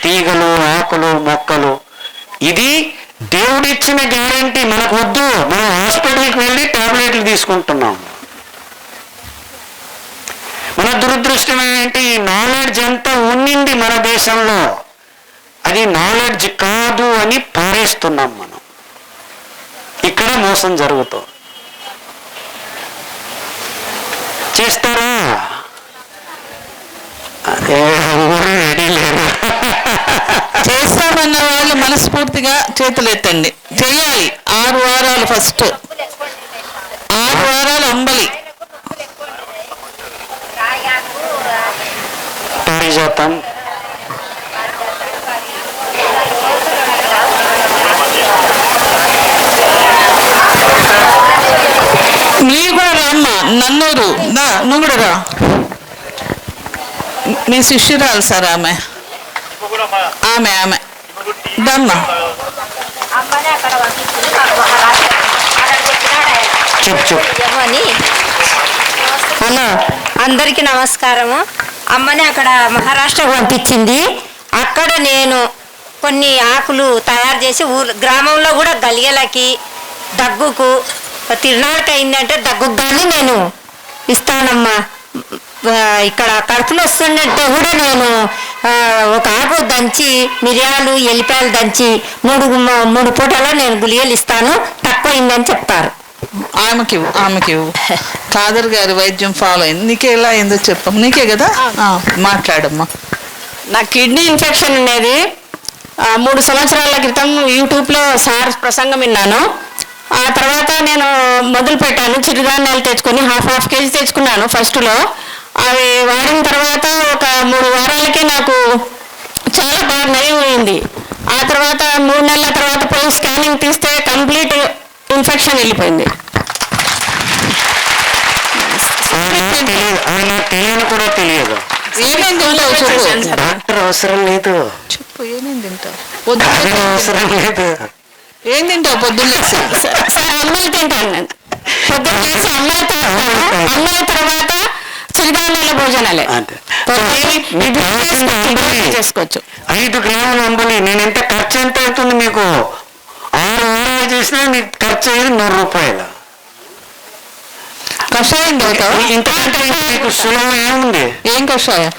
తీగలు, ఆకులు, మొక్కలు. ఇది దేవుడిచ్చిన గ్యారంటీ. మనకు వద్దు, మనం హాస్పిటల్కి వెళ్ళి టాబ్లెట్లు తీసుకుంటున్నాం. మన దురదృష్టం ఏంటి? నాలెడ్జ్ అంతా ఉన్నింది మన దేశంలో, అది నాలెడ్జ్ కాదు అని పారేస్తున్నాం మనం. ఇక్కడ మోసం జరుగుతుంది. చేస్తారా? రెడీ లేరు. చేస్తామన్న వాళ్ళు మనస్ఫూర్తిగా చేతులు ఎత్తండి. చేయాలి. 6 వారాలు. ఫస్ట్ 6 వారాలు అంబలి, పారిజాతం, మీరు కూడా రామ్మ, నన్నూరు దా, నువ్వు కూడా రా. మీ శిష్యురాలు సార్ ఆమె ఆమె ఆమె దమ్మ. హలో, అందరికీ నమస్కారము. అమ్మని అక్కడ మహారాష్ట్రకు పంపించింది. అక్కడ నేను కొన్ని ఆకులు తయారు చేసి గ్రామంలో కూడా గలిగలకి, దగ్గుకు, తిరునాళ్ళకి అయిందంటే దగ్గుకు కానీ నేను ఇస్తానమ్మా. ఇక్కడ కడుపులు వస్తుందంటే కూడా నేను ఒక ఆకు దంచి, మిరియాలు, ఎల్లిపాయలు దంచి 3 పూటలో నేను గుళికలు ఇస్తాను, తక్కువ అయిందని చెప్తారు. ఆమెకి ఖాదర్ గారి వైద్యం ఫాలో అయింది. నీకే ఎలా అయిందో చెప్పమ్మా. నీకే కదా, మాట్లాడమ్మా. నా కిడ్నీ ఇన్ఫెక్షన్ ఉండేది. 3 సంవత్సరాల క్రితం యూట్యూబ్లో సార్ ప్రసంగం విన్నాను. ఆ తర్వాత నేను మొదలు పెట్టాను. చిరుధాన్యాలు తెచ్చుకొని హాఫ్ కేజీ తెచ్చుకున్నాను ఫస్ట్లో. అవి వాడిన తర్వాత ఒక 3 వారాలకే నాకు చాలా బాగా నయమైంది. ఆ తర్వాత 3 నెలల తర్వాత పోయి స్కానింగ్ తీస్తే కంప్లీట్ ఇన్ఫెక్షన్ వెళ్ళిపోయింది. తెలియని కూడా తెలియదు. ఏమేమి తింటావు చెప్పు. డాక్టర్ అవసరం లేదు. చెప్పు ఏమేమి తింటావు? అవసరం లేదు. ఏం తింటావు పొద్దున్నే? సార్ అమ్మాయి తింటాను నేను. పొద్దున్న చేసి అమ్మాయి తర్వాత చిరుధాన్యాల భోజనాలే చేసుకోవచ్చు. 5 గ్రాముల అంబలి. నేను ఎంత ఖర్చు ఎంత అవుతుంది మీకు? 6 వారాలు చేసినా నీకు ఖర్చు అయ్యేది 100 రూపాయలు. కషాయం తాగుతావా? ఇంతకంటే మీకు సులభం ఏముంది? ఏం కషాయం?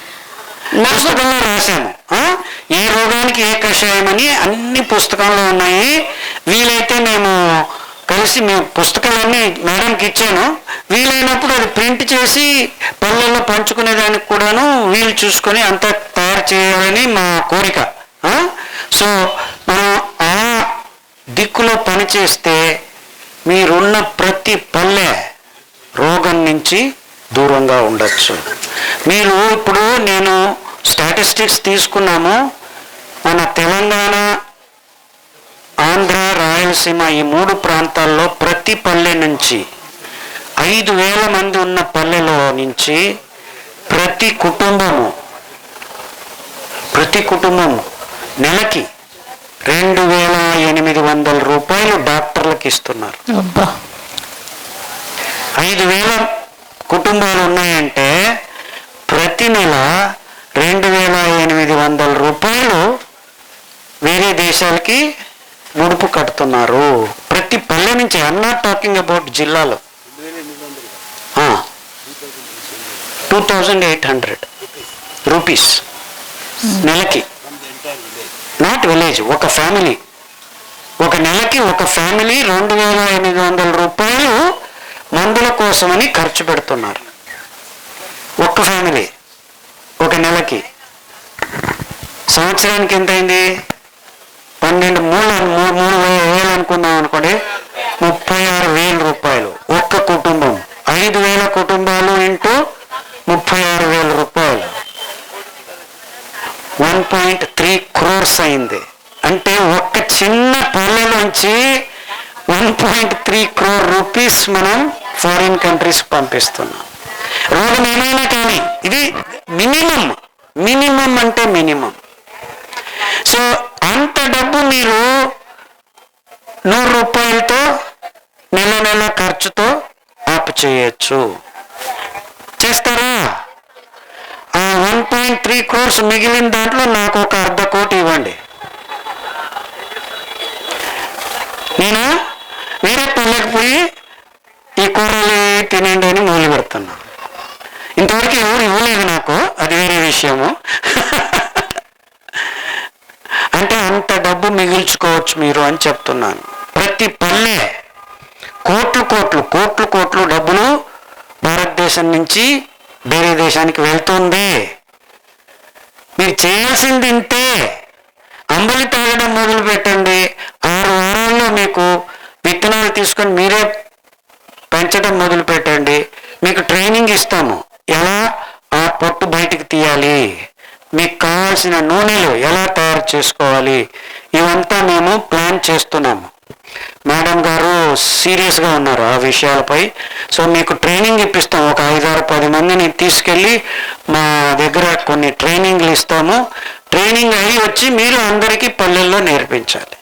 పుస్తకంలో రాశాము ఏ రోగానికి ఏ కషాయం అని అన్ని పుస్తకంలో ఉన్నాయి. వీలైతే మేము కలిసి మేము పుస్తకాలన్నీ మేడంకి ఇచ్చాను. వీలైనప్పుడు అది ప్రింట్ చేసి పల్లెల్లో పంచుకునేదానికి కూడాను వీలు చూసుకొని అంతా తయారు చేయాలని మా కోరిక. సో మనం ఆ దిక్కులో పనిచేస్తే మీరున్న ప్రతి పల్లె రోగం నుంచి దూరంగా ఉండొచ్చు. మీరు ఇప్పుడు నేను స్టాటిస్టిక్స్ తీసుకున్నాము. మన తెలంగాణ, ఆంధ్ర, రాయలసీమ ఈ 3 ప్రాంతాల్లో ప్రతి పల్లె నుంచి 5,000 మంది ఉన్న పల్లెలో నుంచి ప్రతి కుటుంబము నెలకి 2,800 రూపాయలు డాక్టర్లకు ఇస్తున్నారు. 5,000 కుటుంబాలు ఉన్నాయంటే ప్రతి నెల 2,800 రూపాయలు వేరే దేశాలకి ముడుపు కడుతున్నారు. ప్రతి పల్లె నుంచి. ఐఎమ్ నాట్ టాకింగ్ అబౌట్ జిల్లాలో. 2,800 రూపీస్ నెలకి. నాట్ విలేజ్, ఒక ఫ్యామిలీ. ఒక నెలకి ఒక ఫ్యామిలీ 2,800 రూపాయలు మందుల కోసమని ఖర్చు పెడుతున్నారు. ఒక్క ఫ్యామిలీ ఒక నెలకి. సంవత్సరానికి ఎంత అయింది? 3,000 అనుకుందాం అనుకోండి, 36,000 రూపాయలు ఒక్క కుటుంబం. 5,000 కుటుంబాలు ఇంటూ 36,000 రూపాయలు 1.3 crores అయింది. అంటే ఒక్క చిన్న పల్లెలోంచి 1.3 crore రూపీస్ మనం ఫారిన్ కంట్రీస్ పంపిస్తున్నాం. రోగం ఏమైనా కానీ ఇది మినిమం అంటే మినిమం. సో అంత డబ్బు మీరు 100 రూపాయలతో నెల ఖర్చుతో ఆపు చేయొచ్చు. చేస్తారా? ఆ 1.3 crores మిగిలిన దాంట్లో నాకు ఒక 1/2 కోటి ఇవ్వండి. నేను వేరే పల్లెకి పోయి ఈ కూరలు తినండి అని మొదలు పెడుతున్నాను. ఇంతవరకు ఎవరు ఇవ్వలేదు నాకు, అది వేరే విషయము. అంటే అంత డబ్బు మిగిల్చుకోవచ్చు మీరు అని చెప్తున్నాను. ప్రతి పల్లె కోట్లు డబ్బులు భారతదేశం నుంచి వేరే దేశానికి వెళ్తుంది. మీరు చేయాల్సింది ఇంతే. అంబలి తాగడం మొదలు పెట్టండి. 6 వారాల్లో మీకు విత్తనాలు తీసుకొని మీరే పెంచడం మొదలు పెట్టండి. మీకు ట్రైనింగ్ ఇస్తాము. ఎలా ఆ పొట్టు బయటికి తీయాలి, మీకు కావాల్సిన నూనెలు ఎలా తయారు చేసుకోవాలి, ఇవంతా మేము ప్లాన్ చేస్తున్నాము. మేడం గారు సీరియస్గా ఉన్నారు ఆ విషయాలపై. సో మీకు ట్రైనింగ్ ఇప్పిస్తాం. ఒక 5-6-10 మందిని తీసుకెళ్ళి మా దగ్గర కొన్ని ట్రైనింగ్లు ఇస్తాము. ట్రైనింగ్ అయ్యి వచ్చి మీరు అందరికీ పల్లెల్లో నేర్పించాలి.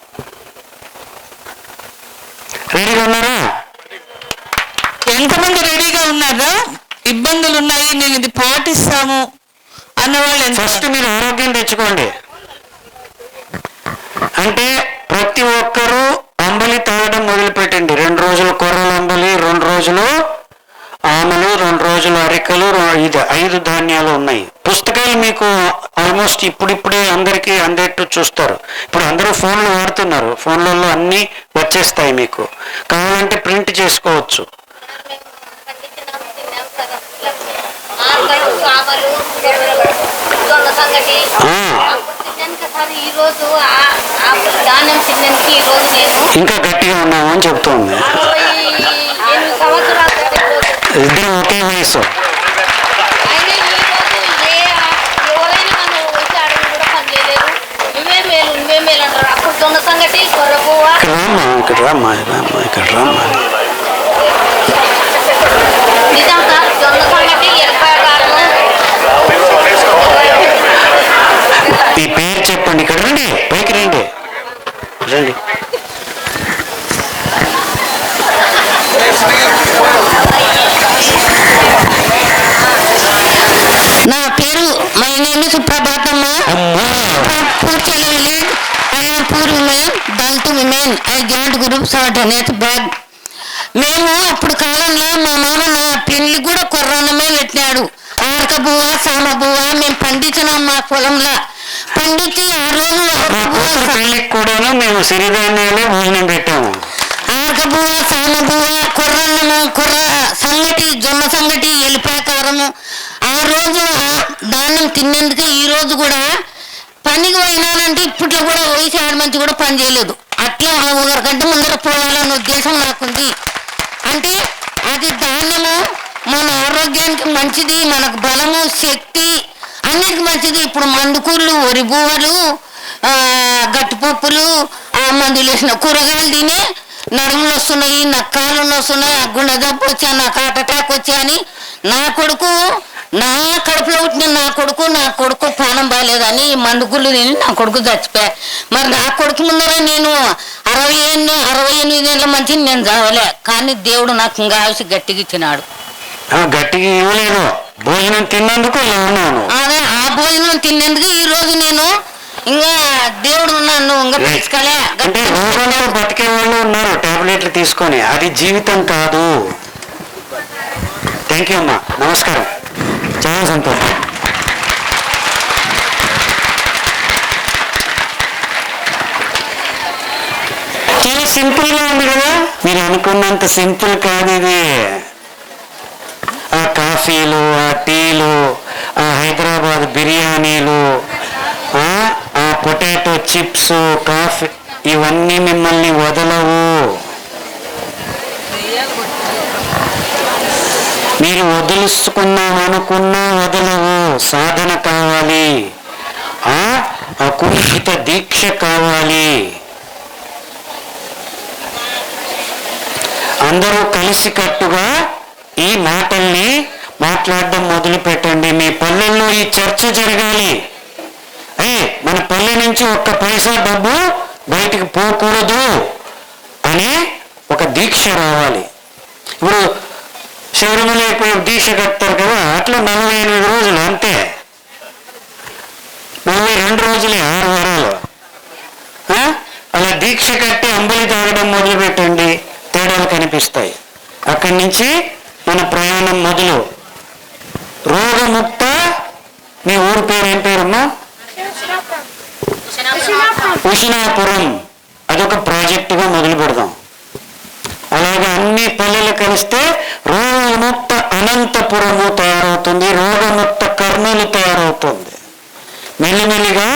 రెడీగా ఉన్నారా? ఎంతమంది రెడీగా ఉన్నారా? ఇబ్బందులు ఉన్నాయి, నేను ఇది పాటిస్తాము అన్నవాళ్ళు ఫస్ట్ మీరు ఆరోగ్యం తెచ్చుకోండి. అంటే ప్రతి ఒక్కరూ అంబలి తాగడం మొదలుపెట్టండి. 2 రోజులు కొర్రల అంబలి, 2 రోజులు ఆమెలు, 2 రోజులు అరికలు, 5 ధాన్యాలు ఉన్నాయి. పుస్తకాలు మీకు ఆల్మోస్ట్ ఇప్పుడిప్పుడే అందరికీ అందేట్టు చూస్తారు. ఇప్పుడు అందరూ ఫోన్లు వాడుతున్నారు. ఫోన్లలో అన్నీ వచ్చేస్తాయి. మీకు కావాలంటే ప్రింట్ చేసుకోవచ్చు. ఇంకా గట్టిగా ఉన్నాము అని చెప్తుంది. ఇద్దరు ఒకే వయసు. ఇక్కడ రామ్మా. మీ పేరు చెప్పండి. ఇక్కడ రండి, పైకి రండి. నా పేరు మైనేమి సుప్రభాతమ్మ. పూర్తి పూర్తి ఉమెన్ దళిత women I joint groups are donate bag. మేము అప్పుడు కాలంలో మా మామ నా పెళ్లి కూడా కొర్రన్నమే పెట్టినాడు. ఆరక బువ్వ సామ బువ్వ మేము పండించినాం మా పొలంలో. పండించి ఆ రోజు మా కూతురు పెళ్ళికి కూడాను మేము సిరిధాన్యాలే భోజనం పెట్టాము. ఆరక బువ్వ సామ బువ్వ కొర్రన్నము సంగటి జొన్న సంగటి ఎలిపాకారము. ఆ రోజు దానం తిన్నందుకే ఈ రోజు కూడా పనికి పోయినానంటే ఇప్పట్లో కూడా పోయి చేయడం మంచి కూడా పని చేయలేదు. అట్లా ఒకరికంటే ముందర పోవాలన్న ఉద్దేశం నాకుంది. అంటే అది ధాన్యము మన ఆరోగ్యానికి మంచిది, మనకు బలము శక్తి అన్నిటికి మంచిది. ఇప్పుడు మందుకూళ్ళు వరి బువ్వలు గట్టిపప్పులు మందులు వేసిన కూరగాయలు తిని నడుములు వస్తున్నాయి, నక్కాలు వస్తున్నాయి, గుండె జబ్బు వచ్చా, నాకు హార్ట్ అటాక్ వచ్చా అని నా కొడుకు నా కడుపులో పుట్టిన నా కొడుకు ప్రాణం బాగాలేదని మందుగుళ్ళు తిని నా కొడుకు చచ్చిపోయా. మరి నా కొడుకు ముందర నేను 68 ఏళ్ళ మంచిని నేను చావలే. కానీ దేవుడు నాకు ఇంకా ఆవిసి గట్టిగా ఇచ్చినాడు. గట్టిగా ఇవ్వలేదు, భోజనం తిన్నందుకు ఇలా ఉన్నాను. అదే ఆ భోజనం తిన్నందుకు ఈ రోజు నేను ఇంకా దేవుడు నన్ను ఇంకా తీసుకోలే. అంటే రోగంలో బతికే వాళ్ళు ఉన్నారు టాబ్లెట్లు తీసుకొని, అది జీవితం కాదు. థ్యాంక్ యూ అమ్మా, నమస్కారం, చాలా సంతోషం. చాలా సింపుల్ గా ఉంది కదా, మీరు అనుకున్నంత సింపుల్ కాదు ఇది. ఆ కాఫీలు, ఆ టీలు, ఆ హైదరాబాద్ బిర్యానీలు, ఆ పొటాటో చిప్స్, కాఫీ, ఇవన్నీ మిమ్మల్ని వదలవు. మీరు వదులుసుకుందాం అనుకున్నా వదలవు. సాధన కావాలి, అకుంఠిత దీక్ష కావాలి. అందరూ కలిసికట్టుగా ఈ మాటల్ని మాట్లాడడం మొదలు పెట్టండి. మీ పల్లెల్లో ఈ చర్చ జరగాలి. మన పల్లె నుంచి ఒక్క పైసా డబ్బు బయటికి పోకూడదు అనే ఒక దీక్ష రావాలి. ఇప్పుడు శబరిమల దీక్ష కడతారు కదా, అట్లా 48 రోజులు అంతే, 42 రోజులే, 6 వారాలు. అలా దీక్ష కట్టి అంబలి తాగడం మొదలు పెట్టండి, తేడాలు కనిపిస్తాయి. అక్కడి నుంచి మన ప్రయాణం మొదలు. రోగముక్త, మీ ఊరు పేరు ఏం పేరమ్మా? ఉషినాపురం. అదొక ప్రాజెక్టుగా మొదలు పెడదాం. అలాగే అన్ని పల్లెలు కలిస్తే రోగముక్త అనంతపురము తయారవుతుంది, రోగముక్త కర్నూలు తయారవుతుంది. మెల్లిమెల్లిగా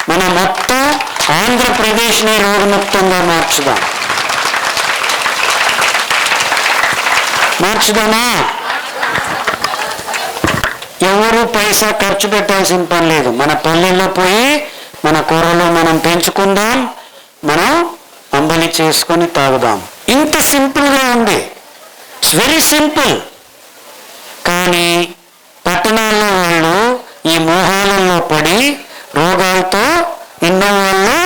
మన మొత్తం ఆంధ్రప్రదేశ్ని రోగముక్తంగా మార్చుదామా? ఎవరు పైసా ఖర్చు పెట్టాల్సిన పని లేదు. మన పల్లెల్లో పోయి మన కూరలో మనం పెంచుకుందాం, మనం అంబలి చేసుకొని తాగుదాం. ఇంత సింపుల్గా ఉంది, ఇట్స్ వెరీ సింపుల్. కానీ పట్టణాల్లో వాళ్ళు ఈ మోహాలలో పడి రోగాలతో ఎన్నో వాళ్ళు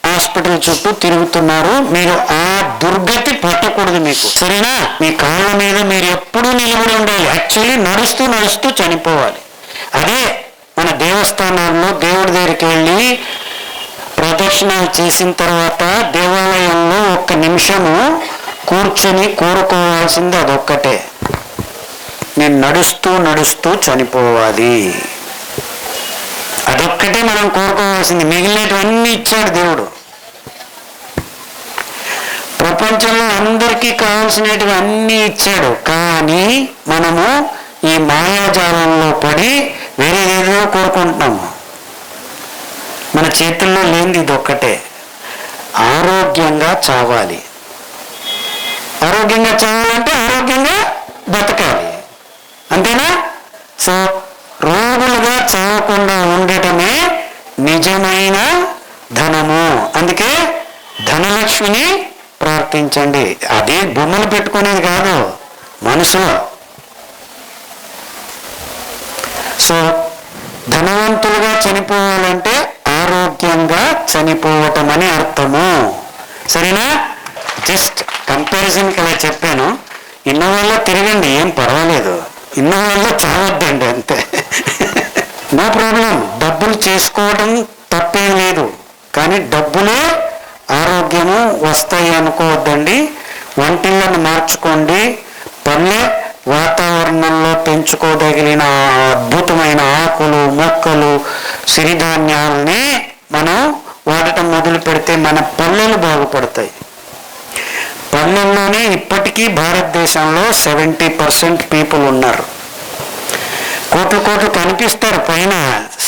హాస్పిటల్ చుట్టూ తిరుగుతున్నారు. మీరు ఆ దుర్గతి పట్టకూడదు మీకు, సరేనా? మీ కాళ్ళ మీద మీరు ఎప్పుడూ నిలబడి ఉండాలి. యాక్చువల్లీ నడుస్తూ నడుస్తూ చనిపోవాలి. అదే మన దేవస్థానాల్లో దేవుడి దగ్గరికి వెళ్ళి ప్రదక్షిణాలు చేసిన తర్వాత దేవాలయంలో 1 నిమిషము కూర్చొని కోరుకోవాల్సింది అదొక్కటే, నేను నడుస్తూ నడుస్తూ చనిపోవాలి. అదొక్కటే మనం కోరుకోవాల్సింది. మిగిలినవన్నీ ఇచ్చాడు దేవుడు. ప్రపంచంలో అందరికీ కావాల్సినవి అన్నీ ఇచ్చాడు. కానీ మనము ఈ మాయాజాలంలో పడి వేరేదేదో కోరుకుంటున్నాము. మన చేతుల్లో లేనిది ఇదొక్కటే, ఆరోగ్యంగా చావాలి. ఆరోగ్యంగా చావాలంటే ఆరోగ్యంగా బతకాలి, అంతేనా? సో రోగులుగా చావకుండా ఉండటమే నిజమైన ధనము. అందుకే ధనలక్ష్మిని ప్రార్థించండి. అది బొమ్మలు పెట్టుకునేది కాదు, మనసులో. సో ధనవంతులుగా చనిపోవాలంటే ఆరోగ్యంగా చనిపోవటం అని అర్థము, సరేనా? జస్ట్ కంపారిజన్కి అలా చెప్పాను. ఇన్నోవాళ్ళలో తిరగండి, ఏం పర్వాలేదు. ఇన్నోవాళ్ళలో చావద్దండి, అంతే. No problem. డబ్బులు చేసుకోవడం తప్పేం లేదు, కానీ డబ్బులే అనారోగ్యము వస్తాయి అనుకోవద్దండి. వంటిళ్ళను మార్చుకోండి. పల్లె వాతావరణంలో పెంచుకోదగిన అద్భుతమైన ఆకులు, మొక్కలు, సిరిధాన్యాలని మనం వాడటం మొదలు పెడితే మన పల్లెలు బాగుపడతాయి. పల్లెల్లోనే ఇప్పటికీ భారతదేశంలో 70% పీపుల్ ఉన్నారు. కోట్లు కనిపిస్తారు పైన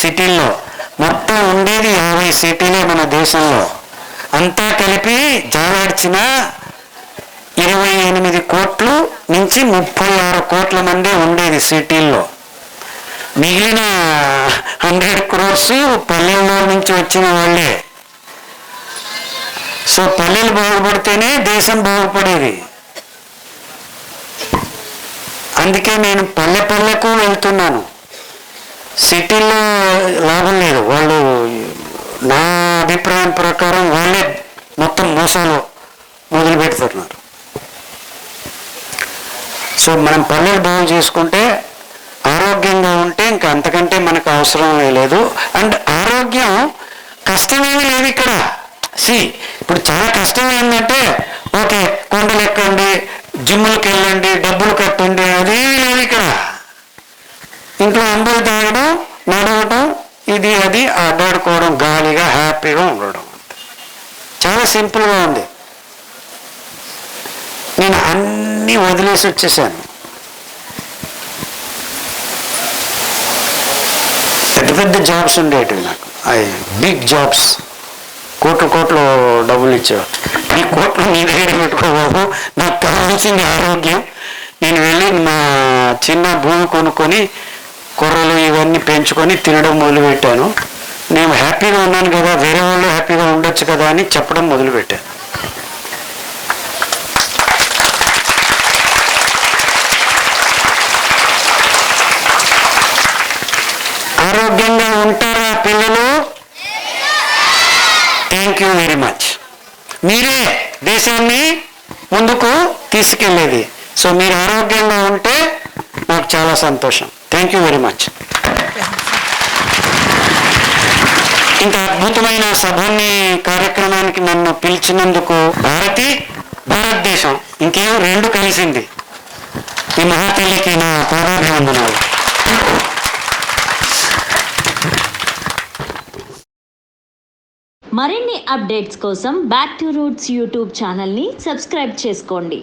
సిటీల్లో, మొత్తం ఉండేది 50 సిటీలే మన దేశంలో. అంతా కలిపి జాలాడ్చిన 28 కోట్లు నుంచి 36 కోట్ల మంది ఉండేది సిటీల్లో. మిగిలిన 100 crores పల్లెల్లో నుంచి వచ్చిన వాళ్ళే. సో పల్లెలు బాగుపడితేనే దేశం బాగుపడేది. అందుకే నేను పల్లెకు వెళ్తున్నాను. సిటీల్లో లాభం లేదు. వాళ్ళు నా అభిప్రాయం ప్రకారం వాళ్ళే మొత్తం మోసాలు మొదలు పెడుతున్నారు. సో మనం పల్లెలు బాగు చేసుకుంటే, ఆరోగ్యంగా ఉంటే ఇంకా అంతకంటే మనకు అవసరం లేదు. అండ్ ఆరోగ్యం కష్టమేమీ లేదు ఇక్కడ. ఇప్పుడు చాలా కష్టం ఏంటంటే, ఓకే కొండలు ఎక్కండి, జిమ్ములకు వెళ్ళండి, డబ్బులు కట్టండి, అదేమీ లేదు ఇక్కడ. ఇంట్లో అందరూ తాగడం, నడవడం, ఇది అది ఆడాడుకోవడం, గాలిగా హ్యాపీగా ఉండడం. చాలా సింపుల్గా ఉంది. నేను అన్నీ వదిలేసి వచ్చేసాను. పెద్ద జాబ్స్ ఉండేటివి నాకు, బిగ్ జాబ్స్, కోట్లు డబ్బులు ఇచ్చేవారు. ఈ కోట్లు నీ దగ్గర పెట్టుకోబాబు, నాకు కావాల్సింది ఆరోగ్యం. నేను వెళ్ళి మా చిన్న భూమి కొనుక్కొని కూరలు ఇవన్నీ పెంచుకొని తినడం మొదలుపెట్టాను. నేను హ్యాపీగా ఉన్నాను కదా, వేరే వాళ్ళు హ్యాపీగా ఉండొచ్చు కదా అని చెప్పడం మొదలుపెట్టాను. ఆరోగ్యంగా ఉంటారా పిల్లలు? Thank you very much. మీరే దేశాన్ని ముందుకు తీసుకెళ్ళేది. సో మీరు ఆరోగ్యంగా ఉంటే నాకు చాలా సంతోషం. Thank you very much. ఇంత అద్భుతమైన సభని కార్యక్రమానికి నన్ను పిలిచినందుకు భారతదేశం ఇంకేం రెండు కలిసింది. ఈ మహాతల్లికి నా పాదాభివందనాలు. మరిన్ని అప్డేట్స్ కోసం బ్యాక్ టు రూట్స్ యూట్యూబ్ ఛానల్ని సబ్స్క్రైబ్ చేసుకోండి.